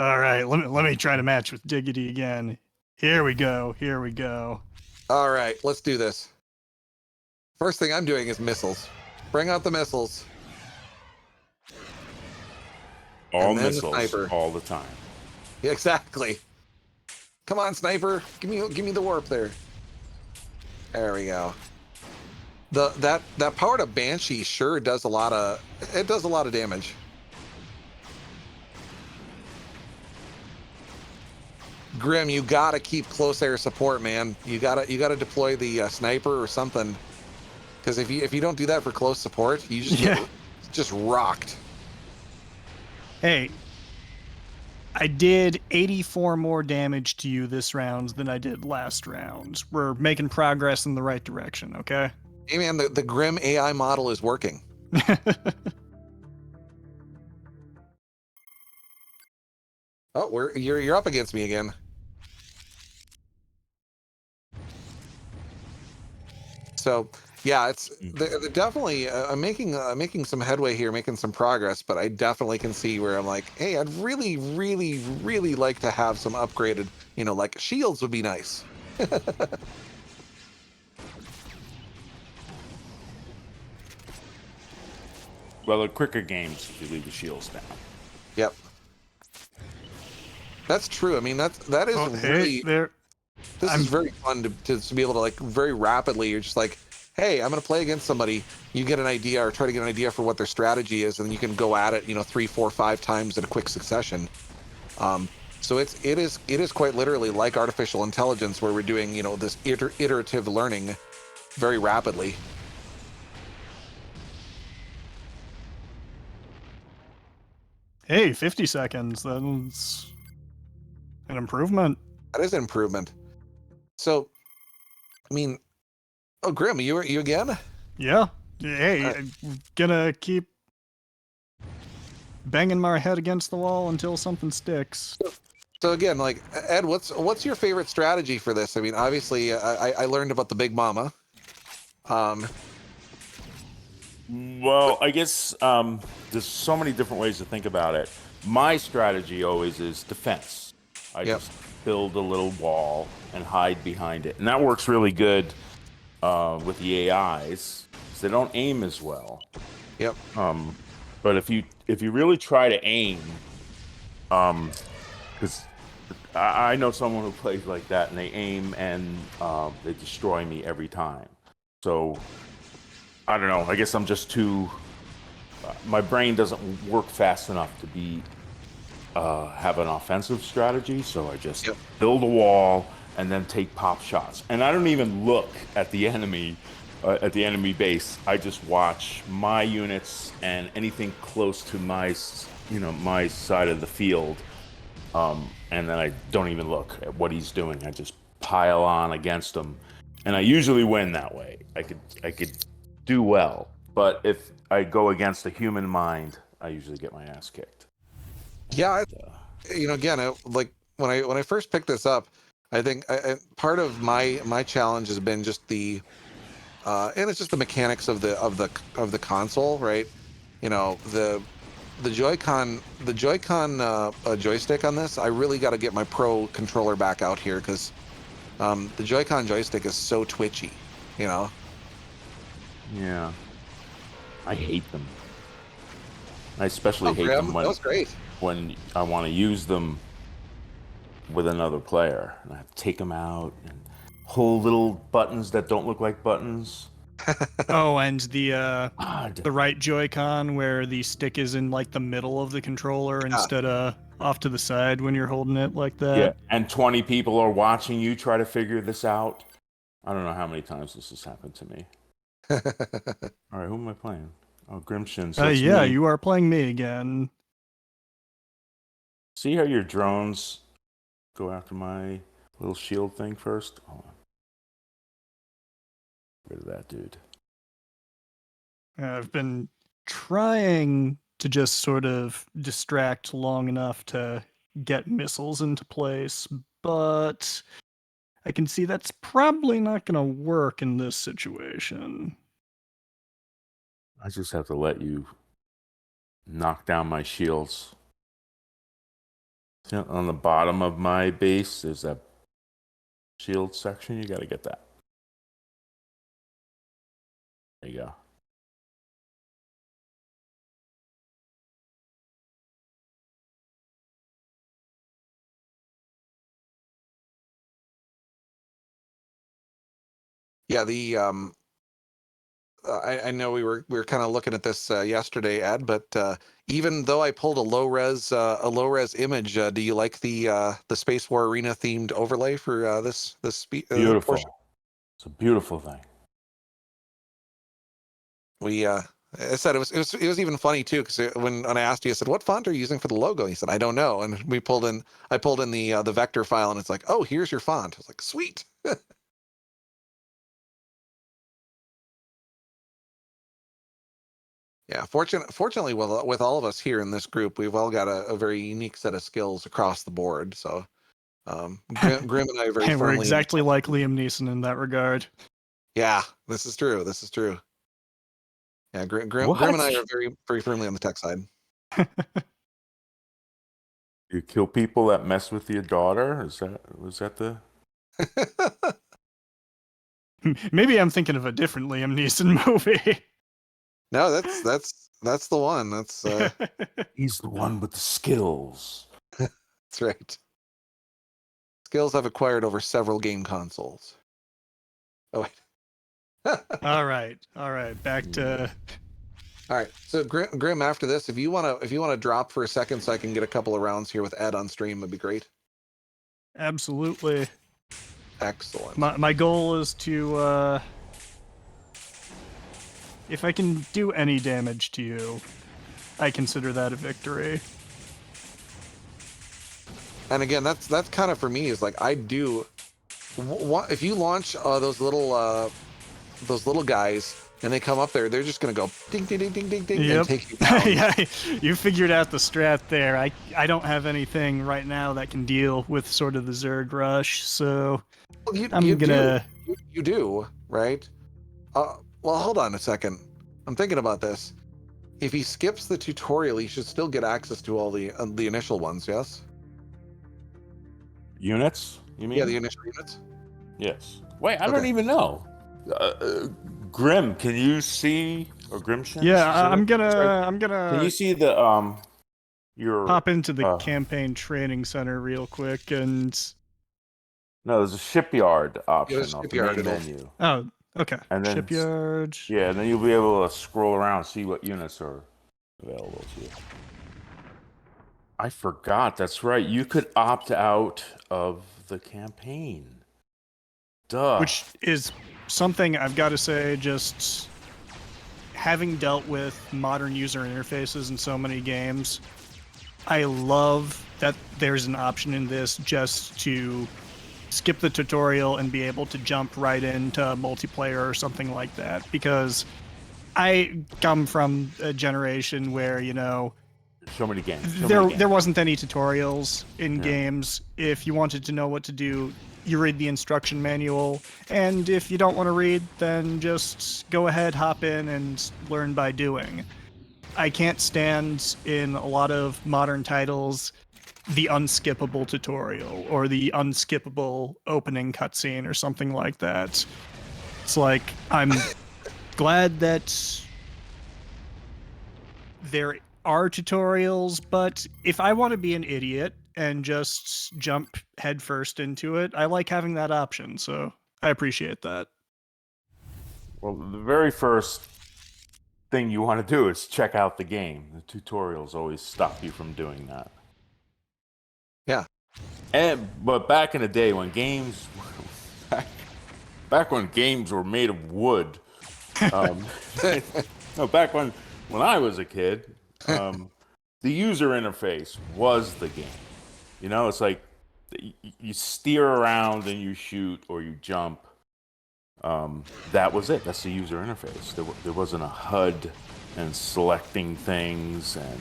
All right, let me try to match with Diggity again. Here we go. Here we go. All right, let's do this. First thing I'm doing is missiles. Bring out the missiles. All and then the missiles, sniper. all the time. Exactly. Come on, sniper. Give me the warp there. There we go. That powered up Banshee sure does a lot of damage. Grim, you gotta keep close air support, man. You gotta deploy the sniper or something. Because if you don't do that for close support, you just get just rocked. Hey, I did 84 more damage to you this round than I did last round. We're making progress in the right direction, okay? Hey man, the Grim AI model is working. Oh, you're up against me again. So yeah, they're definitely I'm making some headway here, making some progress, but I definitely can see where I'm like, hey, I'd really, really, really like to have some upgraded, like shields would be nice. Well, the quicker games if you leave the shields down. Yep, that's true. I mean, that is really. This is very fun to be able to like very rapidly. You're just like, hey, I'm going to play against somebody. You get an idea or try to get an idea for what their strategy is, and you can go at it, 3, 4, 5 times in a quick succession. So it is quite literally like artificial intelligence, where we're doing this iterative learning very rapidly. Hey, 50 seconds. That's an improvement. That is an improvement. So, I mean, oh, Grim, you again? Yeah. Hey, I'm gonna keep banging my head against the wall until something sticks. So again, like Ed, what's your favorite strategy for this? I mean, obviously, I learned about the Big Mama. Well, I guess there's so many different ways to think about it. My strategy always is defense. I just build a little wall and hide behind it, and that works really good with the AIs because they don't aim as well. Yep. But if you really try to aim, because I know someone who plays like that, and they aim and they destroy me every time. So I don't know. I guess I'm just too. My brain doesn't work fast enough to have an offensive strategy. So I just build a wall and then take pop shots. And I don't even look at the enemy base. I just watch my units and anything close to my side of the field. And then I don't even look at what he's doing. I just pile on against him, and I usually win that way. I could do well, but if I go against a human mind, I usually get my ass kicked. Yeah, again, like when I first picked this up, I think part of my challenge has been just and it's just the mechanics of the console, right? The Joy-Con joystick on this. I really got to get my Pro controller back out here because the Joy-Con joystick is so twitchy, Yeah, I hate them. I especially hate them that was great. when I want to use them with another player, and I have to take them out and hold little buttons that don't look like buttons. Oh, and the right Joy-Con where the stick is in like the middle of the controller instead of off to the side when you're holding it like that. Yeah, and 20 people are watching you try to figure this out. I don't know how many times this has happened to me. All right, who am I playing? Oh, Grimshin. So yeah, me. you are playing me again. See how your drones go after my little shield thing first? Hold on. Get rid of that dude. I've been trying to just sort of distract long enough to get missiles into place, but I can see that's probably not going to work in this situation. I just have to let you knock down my shields. See, on the bottom of my base, there's that shield section. You got to get that. There you go. Yeah, the I know we were kind of looking at this yesterday, Ed, but even though I pulled a low res image, do you like the Space War Arena themed overlay for this portion? Beautiful. It's a beautiful thing. We I said it was even funny too, because when I asked you, I said, "What font are you using for the logo?" He said, "I don't know." And I pulled in the vector file, and it's like, "Oh, here's your font." I was like, "Sweet." Yeah, fortunately, with all of us here in this group, we've all got a very unique set of skills across the board. So, Grim and I are very And we're firmly. exactly like Liam Neeson in that regard. Yeah, this is true. This is true. Yeah, Grim and I What? are very very firmly on the tech side. You kill people that mess with your daughter? Was that the? Maybe I'm thinking of a different Liam Neeson movie. No, that's the one. That's He's the one with the skills. that's right. Skills I've acquired over several game consoles. Oh wait. All right. Back to. All right. So Grim, after this, if you wanna drop for a second, so I can get a couple of rounds here with Ed on stream, that'd be great. Absolutely. Excellent. My goal is to, if I can do any damage to you, I consider that a victory. And again, that's kind of for me is like I do. If you launch those little guys and they come up there, they're just gonna go ding ding ding ding ding ding Yep. and take you down. Yeah, you figured out the strat there. I don't have anything right now that can deal with sort of the Zerg rush, so Well, I'm gonna. You do, right? Well, hold on a second. I'm thinking about this. If he skips the tutorial, he should still get access to all the initial ones. Yes. Units? You mean? Yeah, the initial units. Yes. Wait, I don't Okay. even know. Grim, can you see or Grimshin? Yeah, I'm Can gonna you see the your pop into the campaign training center real quick and. No, there's a shipyard option There's a off shipyard, the main it'll- menu. Oh, okay. And then Shipyard. Yeah, and then you'll be able to scroll around and see what units are available to you. I forgot, that's right. You could opt out of the campaign. Duh. Which is something I've got to say, just having dealt with modern user interfaces in so many games, I love that there's an option in this just to skip the tutorial and be able to jump right into multiplayer or something like that, because I come from a generation where, so many games. there wasn't any tutorials in Yeah. games. If you wanted to know what to do, you read the instruction manual, and if you don't want to read, then just go ahead, hop in, and learn by doing. I can't stand in a lot of modern titles the unskippable tutorial or the unskippable opening cutscene or something like that. It's like, I'm glad that there are tutorials, but if I want to be an idiot and just jump headfirst into it, I like having that option, so I appreciate that. Well, the very first thing you want to do is check out the game. The tutorials always stop you from doing that. Yeah. But back in the day when games, back when games were made of wood, no, back when I was a kid, the user interface was the game. It's like you steer around and you shoot or you jump. That was it. That's the user interface. There wasn't a HUD and selecting things, and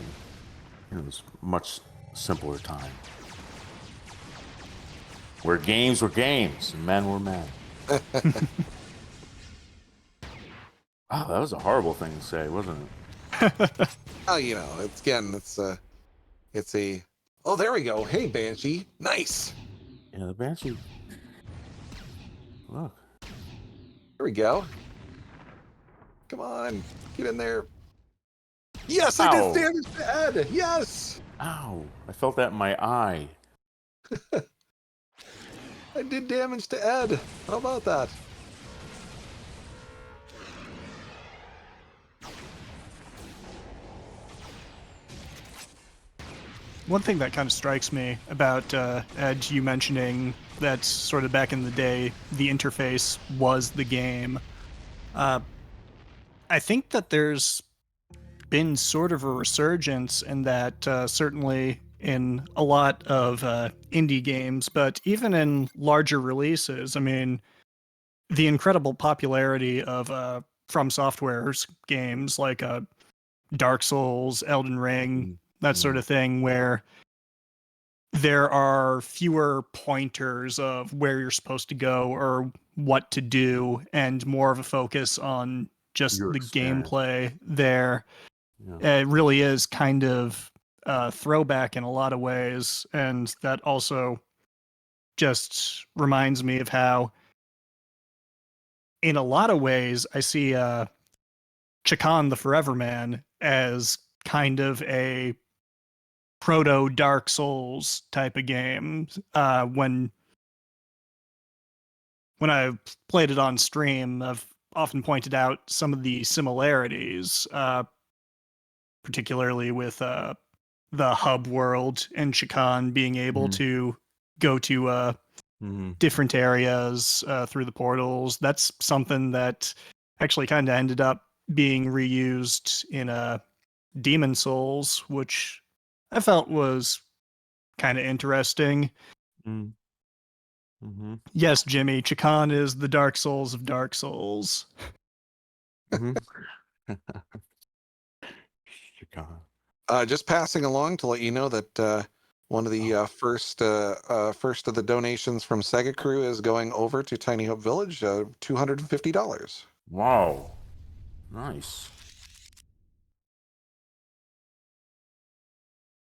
it was much simpler time. Where games were games and men were men. Wow, that was a horrible thing to say, wasn't it? Oh, it's a. Oh, there we go. Hey, Banshee. Nice. Yeah, the Banshee. Look. There we go. Come on, get in there. Yes, I Ow. did damage to Ed. Yes, Ow! I felt that in my eye. I did damage to Ed. How about that? one thing that kind of strikes me about Ed, you mentioning that sort of back in the day, the interface was the game. I think that there's been sort of a resurgence in that, certainly in a lot of indie games, but even in larger releases. I mean, the incredible popularity of From Software's games like Dark Souls, Elden Ring, that sort of thing, where there are fewer pointers of where you're supposed to go or what to do, and more of a focus on just Your the experience. gameplay there. Yeah. It really is kind of a throwback in a lot of ways, and that also just reminds me of how, in a lot of ways, I see Chakan the Forever Man as kind of a proto Dark Souls type of game. When I've played it on stream, I've often pointed out some of the similarities, particularly with the hub world and Chakan being able to go to different areas through the portals. That's something that actually kind of ended up being reused in Demon Souls, which I felt was kind of interesting. Mm-hmm. Yes, Jimmy, Chakan is the Dark Souls of Dark Souls. Just passing along to let you know that one of the first of the donations from SegaCrew is going over to Tiny Hope Village, $250. Wow. Nice.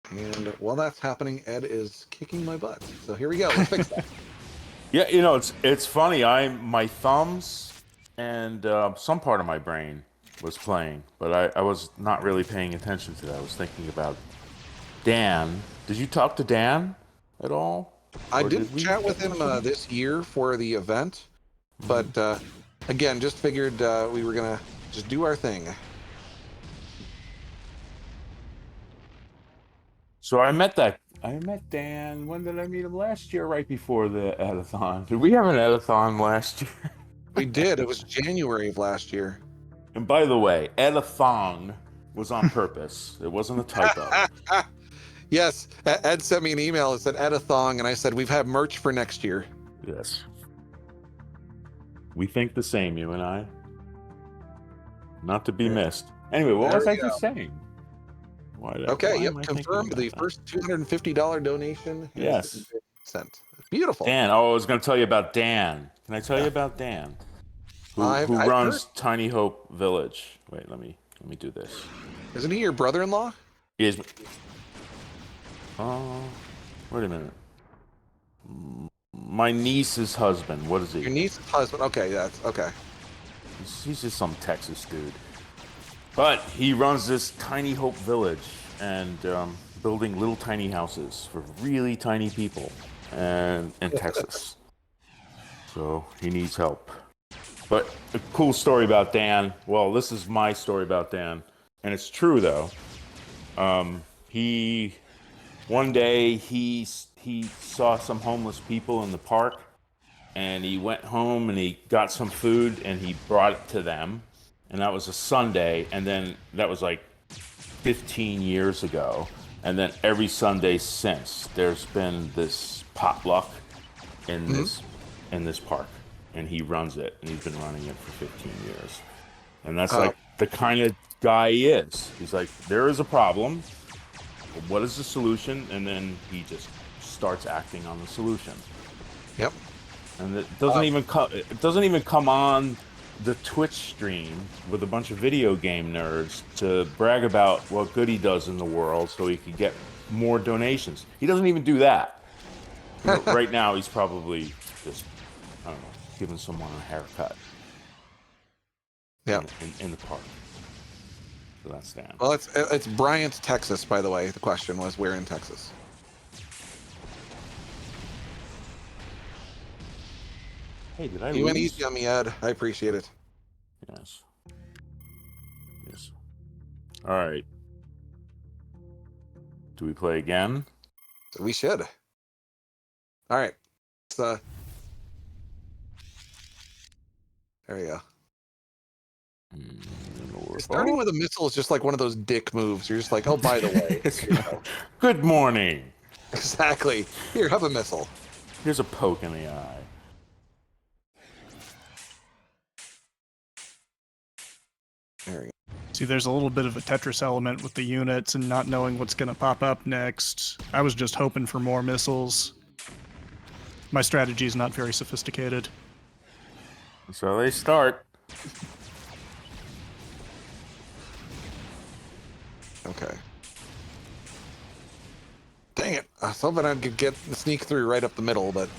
And while that's happening, Ed is kicking my butt. So here we go. Let's fix that. Yeah, it's funny. My thumbs and some part of my brain was playing, but I was not really paying attention to that. I was thinking about Dan. Did you talk to Dan at all? I Or didn't we chat with him this year for the event, but again, just figured we were gonna just do our thing. So I met Dan. When did I meet him? Last year, right before the Ed-A-Thon. Did we have an Ed-A-Thon last year? We did. It was January of last year. And by the way, Ed-A-Thon was on purpose. It wasn't a typo. Yes, Ed sent me an email that said Ed-A-Thon, and I said we've had merch for next year. Yes. We think the same, you and I. Not to be missed. Anyway, what was I just saying? Okay, why yep, am I thinking confirmed. about The that? first $250 donation has Yes. been sent. Beautiful. Dan. Oh, I was going to tell you about Dan. Can I tell you about Dan? Who I've runs heard. Tiny Hope Village? Wait, let me do this. Isn't he your brother-in-law? Is wait a minute. My niece's husband. What is he? Your niece's husband. Okay, that's okay. He's just some Texas dude. But he runs this Tiny Hope Village and building little tiny houses for really tiny people and in Texas. So he needs help. But a cool story about Dan. Well, this is my story about Dan, and it's true though. One day he saw some homeless people in the park, and he went home and he got some food and he brought it to them, and that was a Sunday, and then that was like 15 years ago, and then every Sunday since there's been this potluck in this park, and he runs it, and he's been running it for 15 years, and that's like the kind of guy he is. He's like, there is a problem. What is the solution? And then he just starts acting on the solution. Yep. And it doesn't even come on the Twitch stream with a bunch of video game nerds to brag about what good he does in the world so he can get more donations. He doesn't even do that. You know, right now he's probably just, I don't know, giving someone a haircut. Yeah. In the park. So that's Dan. Well, it's Bryant, Texas, by the way. The question was where in Texas. Hey, did I You went lose? easy on me, Ed. I appreciate it. Yes. Yes. All right. Do we play again? We should. All right. So there you go. Starting with a missile is just like one of those dick moves. You're just like, oh, by the way. You know. Good morning. Exactly. Here, have a missile. Here's a poke in the eye. There we go. See, there's a little bit of a Tetris element with the units and not knowing what's going to pop up next. I was just hoping for more missiles. My strategy is not very sophisticated. So they start. Okay. Dang it. I was hoping I could get the sneak through right up the middle, but...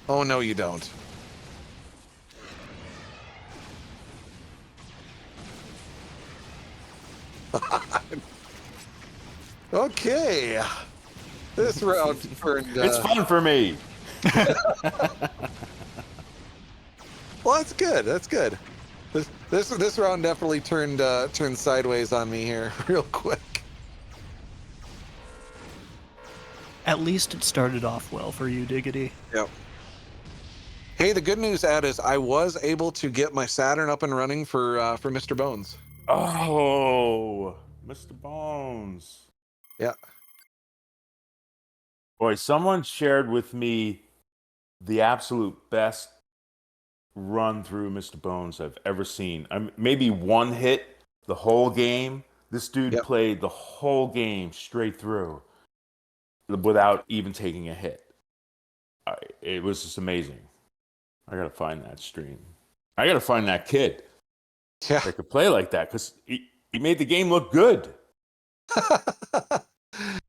Oh, no, you don't. Okay. This round turned... It's fun for me. Well, that's good. That's good. This round definitely turned sideways on me here real quick. At least it started off well for you, Diggity. Yep. Hey, the good news, Ed, is I was able to get my Saturn up and running for Mr. Bones. Oh, Mr. Bones. Yeah. Boy, someone shared with me the absolute best run through Mr. Bones I've ever seen. Maybe one hit the whole game. This dude played the whole game straight through without even taking a hit. It was just amazing. I gotta find that stream. I gotta find that kid that could play like that, because he made the game look good.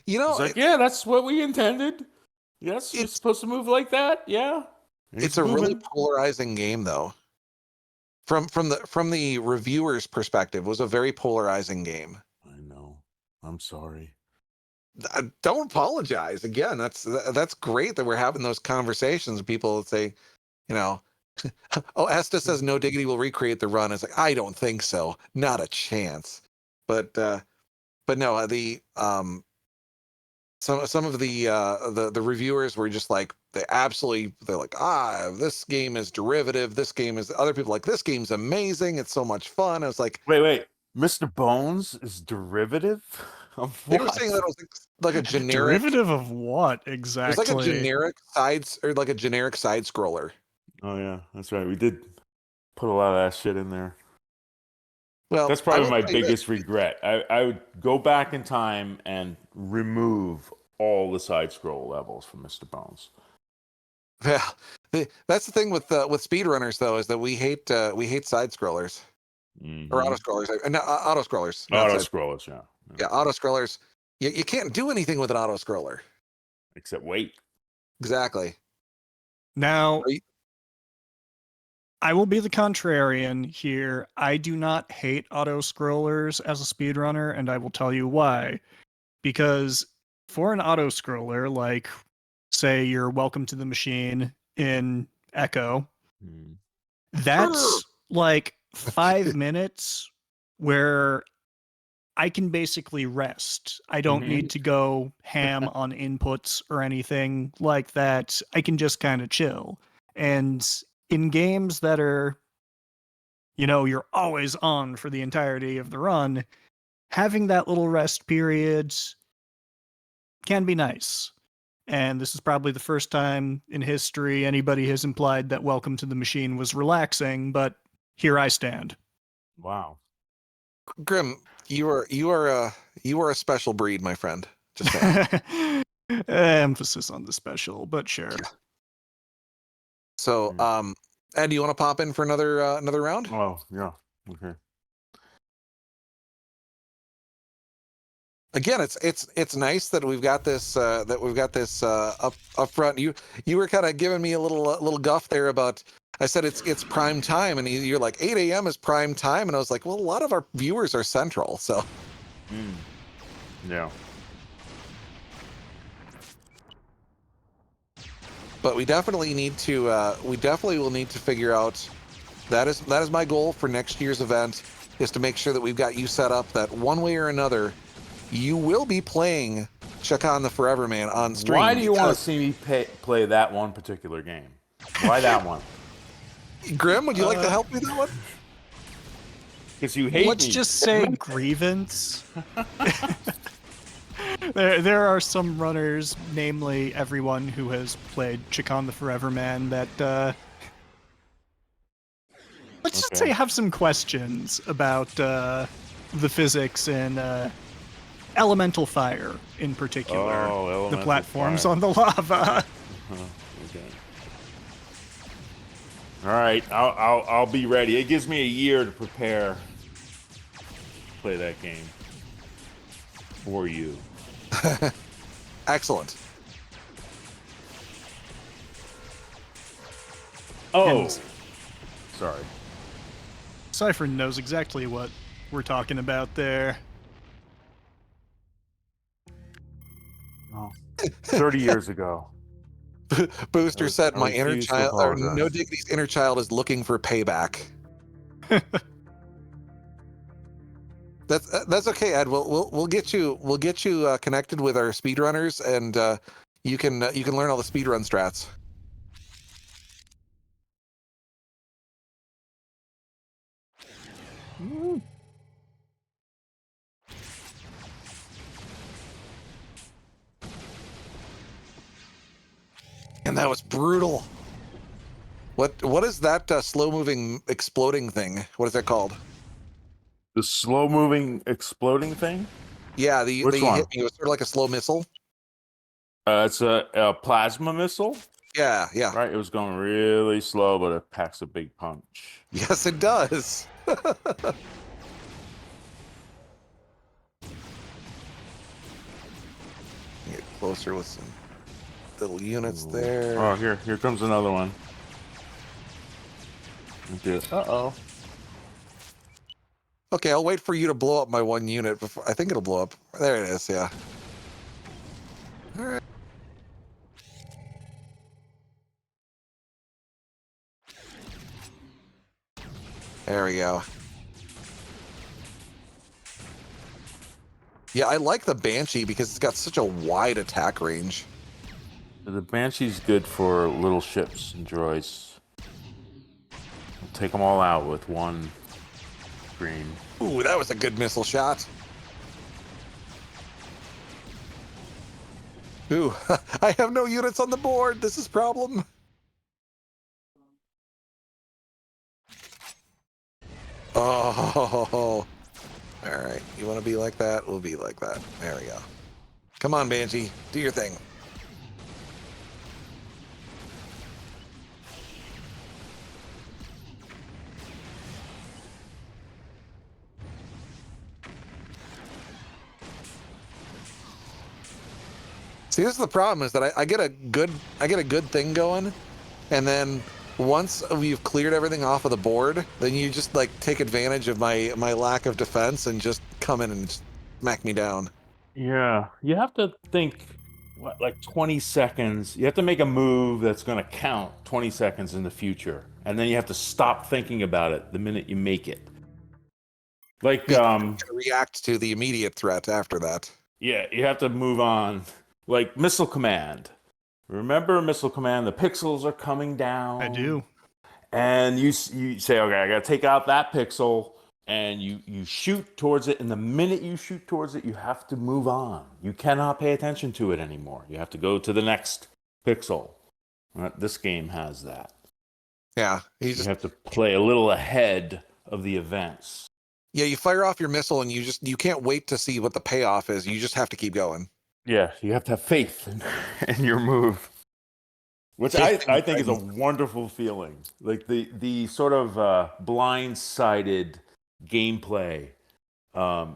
You know, it's like, yeah, that's what we intended. Yes, you're supposed to move like that. Yeah. It's a really polarizing game, though. From the reviewer's perspective, it was a very polarizing game. I know. I'm sorry. Don't apologize. Again, that's great that we're having those conversations. People say, you know, oh, Esta says NoDiggity will recreate the run. It's like, I don't think so. Not a chance. But no, some of the reviewers were just like, they're like, this game is derivative. This game is, other people like, this game's amazing. It's so much fun. I was like, wait, Mr. Bones is derivative of what? They were saying that it was like a generic derivative of what exactly? It was like a generic side scroller. Oh yeah, that's right. We did put a lot of that shit in there. Well, that's probably my biggest regret. I would go back in time and remove all the side scroll levels from Mr. Bones. Yeah, that's the thing with speedrunners, though, is that we hate side scrollers or auto scrollers. No, auto scrollers. Auto scrollers, yeah. Yeah, auto scrollers. You can't do anything with an auto scroller except wait. Exactly. Now, I will be the contrarian here. I do not hate auto scrollers as a speedrunner, and I will tell you why. Because for an auto scroller, like say you're Welcome to the Machine in Echo, that's like 5 minutes where I can basically rest. I don't need to go ham on inputs or anything like that. I can just kind of chill. And in games that are, you're always on for the entirety of the run, having that little rest period can be nice. And this is probably the first time in history anybody has implied that Welcome to the Machine was relaxing, but here I stand. Wow. Grim, you are a special breed, my friend. Just saying. Emphasis on the special, but sure. Yeah. So, Ed, do you want to pop in for another round? Oh, yeah. Okay. Again, it's nice that we've got this up front. You were kind of giving me a little guff there about, I said it's prime time, and you're like 8 a.m. is prime time, and I was like, well, a lot of our viewers are central, so. Yeah. But we definitely will need to figure out That is my goal for next year's event, is to make sure that we've got you set up that one way or another, you will be playing Chakan the Forever Man on stream. Why do you want to see me play that one particular game? Why that one? Grim, would you like to help me that one? Because you hate Let's me. just say grievance. There are some runners, namely everyone who has played Chakan the Forever Man, that let's just say have some questions about the physics in elemental fire in particular. The platforms on the lava. Okay. All right, I'll be ready. It gives me a year to prepare to play that game for you. Excellent. Oh, And sorry. Cypher knows exactly what we're talking about there. Oh, 30 years ago. Booster said, I "My inner refuse to child, or apologize." NoDiggity's inner child, is looking for payback." That's okay, Ed. We'll get you connected with our speedrunners, and you can learn all the speedrun strats. And that was brutal. What is that slow moving exploding thing? What is that called? The slow-moving exploding thing? Yeah, Which one? hit me. It was sort of like a slow missile. It's a plasma missile, Yeah, yeah. right? It was going really slow, but it packs a big punch. Yes, it does. Get closer with some little units there. Oh, here comes another one. Uh-oh. Okay, I'll wait for you to blow up my one unit before. I think it'll blow up. There it is. Yeah. All right. There we go. Yeah, I like the Banshee because it's got such a wide attack range. The Banshee's good for little ships and droids. Take them all out with one screen. Ooh, that was a good missile shot. Ooh, I have no units on the board. This is problem. Oh, all right. You want to be like that? We'll be like that. There we go. Come on, Banshee. Do your thing. See, this is the problem, is that I get a good thing going, and then once we've cleared everything off of the board, then you just like take advantage of my lack of defense and just come in and just smack me down. Yeah, you have to think, what, like 20 seconds. You have to make a move that's going to count 20 seconds in the future, and then you have to stop thinking about it the minute you make it. Like, react to the immediate threat after that. Yeah, you have to move on. Like Missile Command. Remember Missile Command? The pixels are coming down. I do. And you say, okay, I got to take out that pixel, and you shoot towards it. And the minute you shoot towards it, you have to move on. You cannot pay attention to it anymore. You have to go to the next pixel. This game has that. Yeah, you have to play a little ahead of the events. Yeah, you fire off your missile, and you can't wait to see what the payoff is. You just have to keep going. Yeah, you have to have faith in your move, which I think is a wonderful feeling. Like the sort of blindsided gameplay,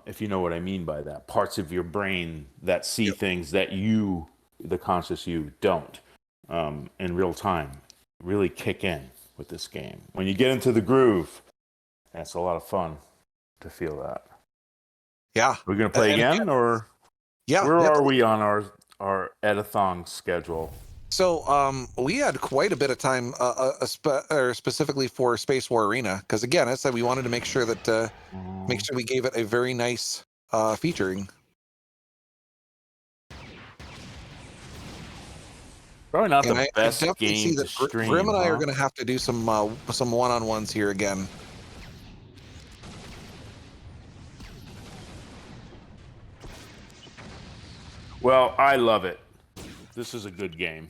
if you know what I mean by that. Parts of your brain that see things that you, the conscious you, don't in real time, really kick in with this game. When you get into the groove, it's a lot of fun to feel that. Yeah. We're going to play again, or... Yeah. Where are we on our Ed-A-Thon schedule? So we had quite a bit of time, specifically for Space War Arena, because again, I said we wanted to make sure that we gave it a very nice featuring. Probably not And the I best definitely see game to that Grim stream, and I are huh? going to have to do some one-on-ones here again. Well, I love it. This is a good game.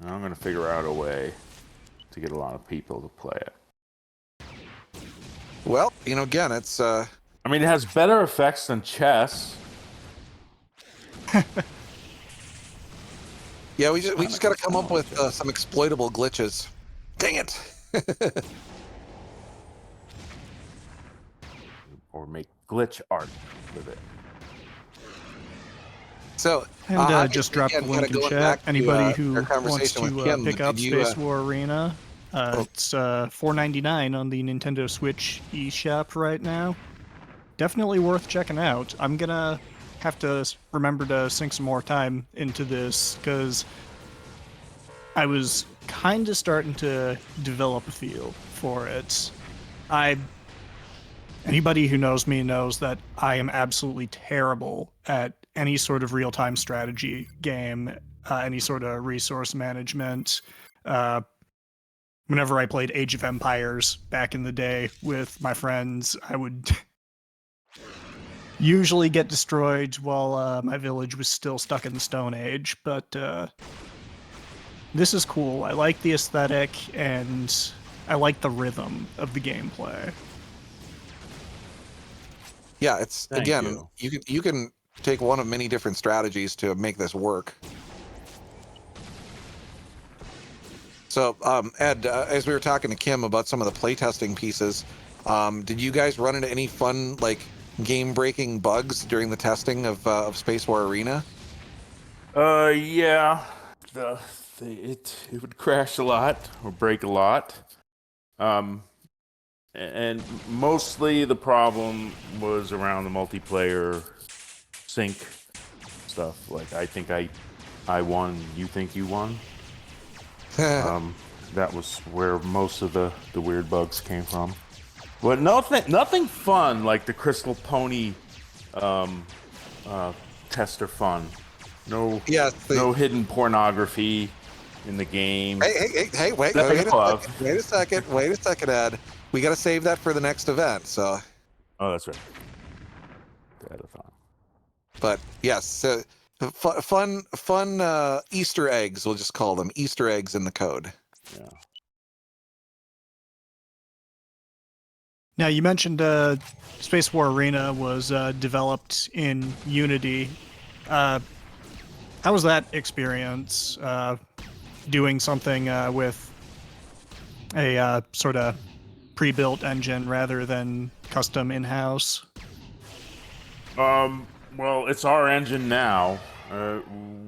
And I'm going to figure out a way to get a lot of people to play it. Well, again, it's I mean, it has better effects than chess. yeah, we just got to come up with some exploitable glitches. Dang it! Or make glitch art with it. So, And just drop the again, link kinda in going chat. back to, Anybody our who wants conversation with to Kim, pick up did you, Space War Arena, oh. it's $4.99 on the Nintendo Switch eShop right now. Definitely worth checking out. I'm gonna have to remember to sink some more time into this because I was kind of starting to develop a feel for it. Anybody who knows me knows that I am absolutely terrible at any sort of real-time strategy game, any sort of resource management. Whenever I played Age of Empires back in the day with my friends, I would usually get destroyed while my village was still stuck in the Stone Age. But this is cool. I like the aesthetic, and I like the rhythm of the gameplay. Yeah, it's Thank again, you can take one of many different strategies to make this work. So, Ed, as we were talking to Kim about some of the playtesting pieces, did you guys run into any fun, like, game-breaking bugs during the testing of Space War Arena? Yeah. It would crash a lot or break a lot. And mostly the problem was around the multiplayer sync stuff. Like, I think I won, you think you won. That was where most of the weird bugs came from. But nothing fun like the Crystal Pony tester fun. No, Yes. no hidden pornography in the game. Hey, wait a second, Ed. We got to save that for the next event, so. Oh, that's right. The Ed-A-Thon. But, yes, fun Easter eggs, we'll just call them. Easter eggs in the code. Yeah. Now, you mentioned Space War Arena was developed in Unity. How was that experience doing something with a sort of pre-built engine rather than custom in-house? Well, it's our engine now.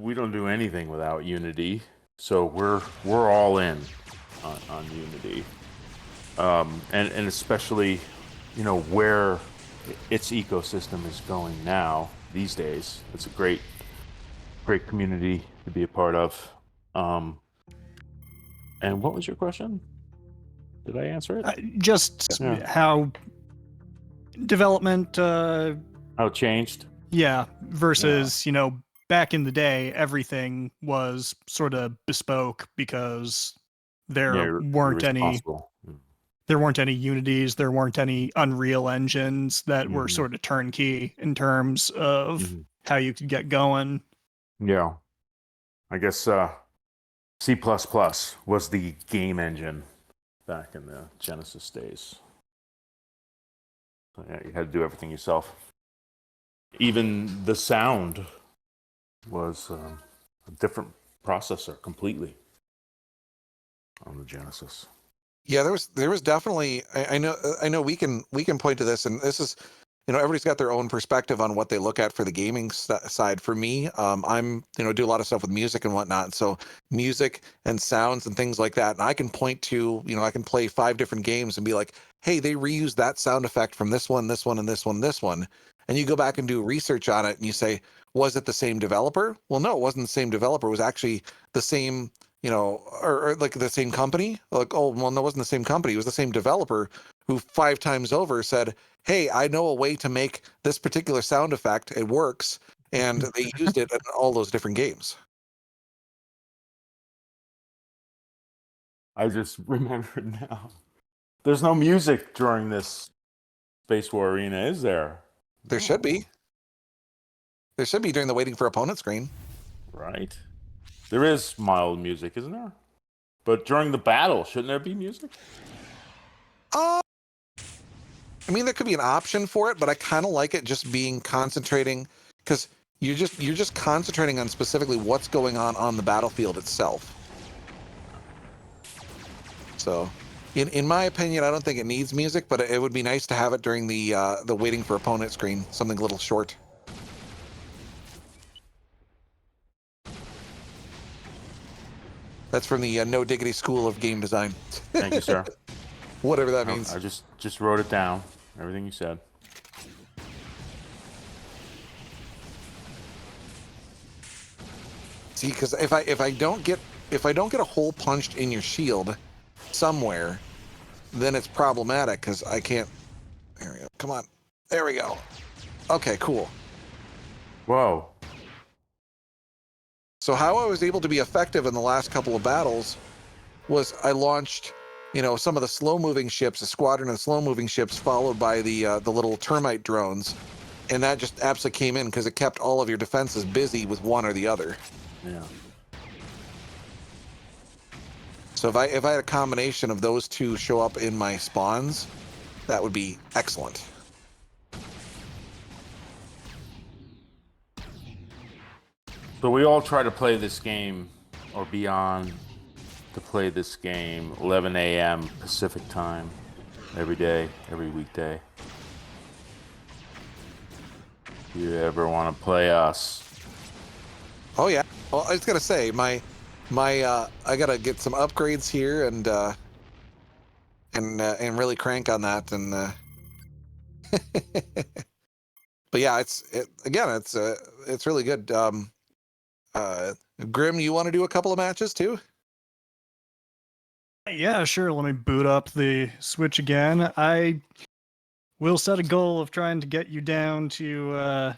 We don't do anything without Unity, so we're all in on Unity. And especially, where its ecosystem is going now these days. It's a great community to be a part of. And what was your question? Did I answer it? Just Yeah. how development... How it changed? Yeah, versus, back in the day, everything was sort of bespoke because there weren't any Unities, there weren't any Unreal engines that were sort of turnkey in terms of how you could get going. Yeah. I guess C++ was the game engine back in the Genesis days. So, yeah, you had to do everything yourself. Even the sound was a different processor completely on the Genesis. Yeah, there was definitely. I know we can point to this, and this is, everybody's got their own perspective on what they look at for the gaming side. For me, I'm do a lot of stuff with music and whatnot, so music and sounds and things like that. And I can point to, I can play 5 different games and be like, hey, they reused that sound effect from this one, and this one. And you go back and do research on it, and you say, was it the same developer? Well, no, it wasn't the same developer. It was actually the same, or like the same company. Like, oh, well, no, it wasn't the same company. It was the same developer who 5 times over said, hey, I know a way to make this particular sound effect. It works. And they used it in all those different games. I just remembered now. There's no music during this Space War Arena, is there? There should be. There should be during the waiting for opponent screen. Right. There is mild music, isn't there? But during the battle, shouldn't there be music? I mean, there could be an option for it, but I kind of like it just being concentrating, because you're just concentrating on specifically what's going on the battlefield itself. So, in my opinion, I don't think it needs music, but it would be nice to have it during the waiting for opponent screen, something a little short. That's from the No Diggity School of Game Design. Thank you, sir. Whatever that means. I just wrote it down. Everything you said. See, because if I don't get a hole punched in your shield somewhere, then it's problematic because I can't. There we go. Come on. There we go. Okay, cool. Whoa. So how I was able to be effective in the last couple of battles was I launched, some of the slow-moving ships, a squadron of slow-moving ships, followed by the little termite drones, and that just absolutely came in because it kept all of your defenses busy with one or the other. Yeah. So if I had a combination of those two show up in my spawns, that would be excellent. So we all try to play this game, or be on to play this game 11 a.m. Pacific time every day, every weekday. If you ever want to play us? Oh yeah. Well, I was gonna say my I gotta get some upgrades here and really crank on that but yeah, it's really good. Grim, you want to do a couple of matches too? Yeah, sure. Let me boot up the Switch again. I will set a goal of trying to get you down to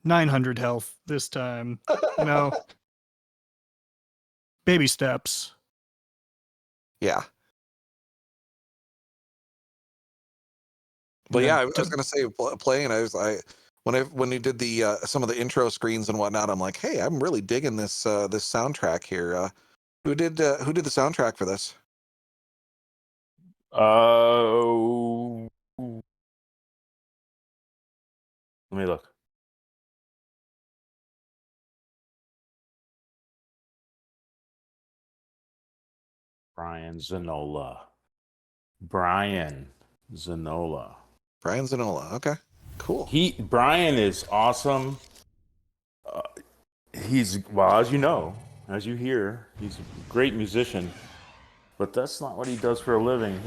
900 health this time. Baby steps. Yeah. But yeah, I was gonna say playing. When you did the some of the intro screens and whatnot, I'm like, hey, I'm really digging this this soundtrack here. Who did the soundtrack for this? Let me look. Brian Zanola. Brian Zanola. Okay, cool. Brian is awesome. As you know, as you hear, he's a great musician. But that's not what he does for a living.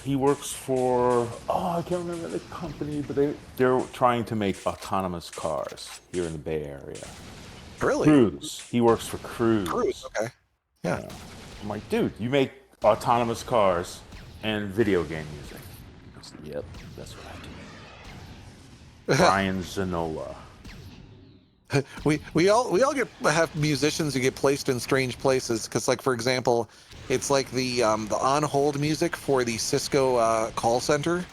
He works for I can't remember the company, but they're trying to make autonomous cars here in the Bay Area. Really? Cruise. He works for Cruise. Cruise. Okay. Yeah. I'm like, dude, you make autonomous cars and video game music. Yep, that's what I do. Brian Zanola. we all have musicians who get placed in strange places because, like, for example, it's like the on hold music for the Cisco call center.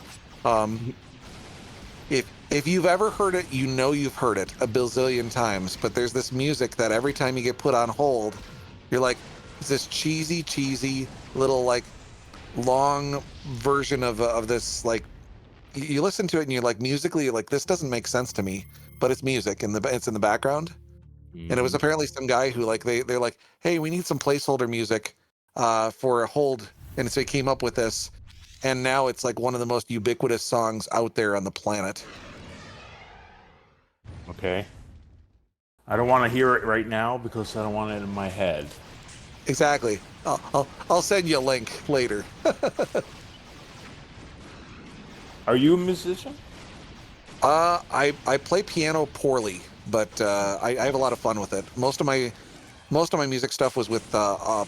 If you've ever heard it, you've heard it a bazillion times. But there's this music that every time you get put on hold, you're like, it's this cheesy little like long version of this, like, you listen to it and you're like, musically, you're like, this doesn't make sense to me, but it's music and it's in the background. And it was apparently some guy who, like, they're like, hey, we need some placeholder music for a hold, and so he came up with this, and now it's like one of the most ubiquitous songs out there on the planet. Okay. I don't want to hear it right now because I don't want it in my head. Exactly. I'll send you a link later. Are you a musician? I play piano poorly, but I have a lot of fun with it. Most of my music stuff was with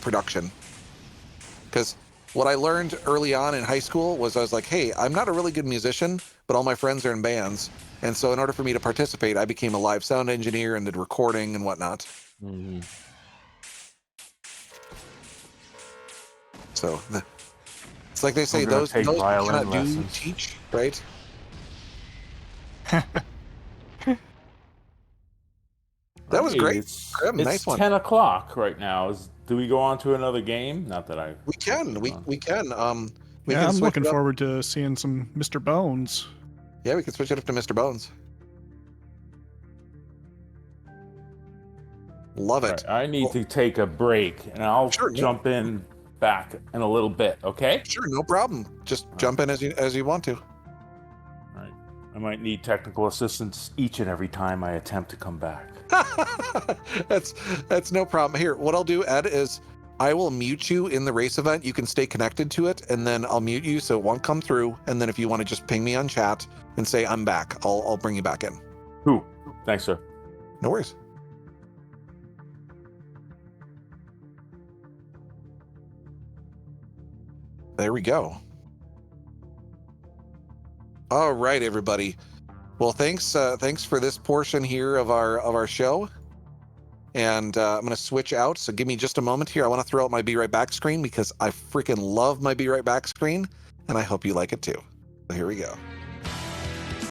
production, because what I learned early on in high school was I was like, hey, I'm not a really good musician, but all my friends are in bands, and so in order for me to participate, I became a live sound engineer and did recording and whatnot. Mhm. So it's like they say, I'm gonna those take who violin cannot do lessons. teach, right? All That was right, great, it's Grim. it's Nice one. 10 o'clock right now. Do we go on to another game? Not that I. We can, we can, we Yeah, can I'm switch looking it up. forward to seeing some Mr. Bones. Yeah, we can switch it up to Mr. Bones. Love All it. right, I need Well, to take a break, and I'll sure, jump in back in a little bit. Okay. sure, no problem. Just jump in as you want to. All right. I might need technical assistance each and every time I attempt to come back. That's no problem. Here, what I'll do, Ed, is I will mute you in the race event. You can stay connected to it, and then I'll mute you so it won't come through. And then if you want to just ping me on chat and say I'm back, I'll bring you back in. Who? Thanks, sir. No worries. There we go. All right, everybody. Well, thanks for this portion here of our show. And I'm going to switch out. So give me just a moment here. I want to throw out my Be Right Back screen because I freaking love my Be Right Back screen. And I hope you like it too. So here we go.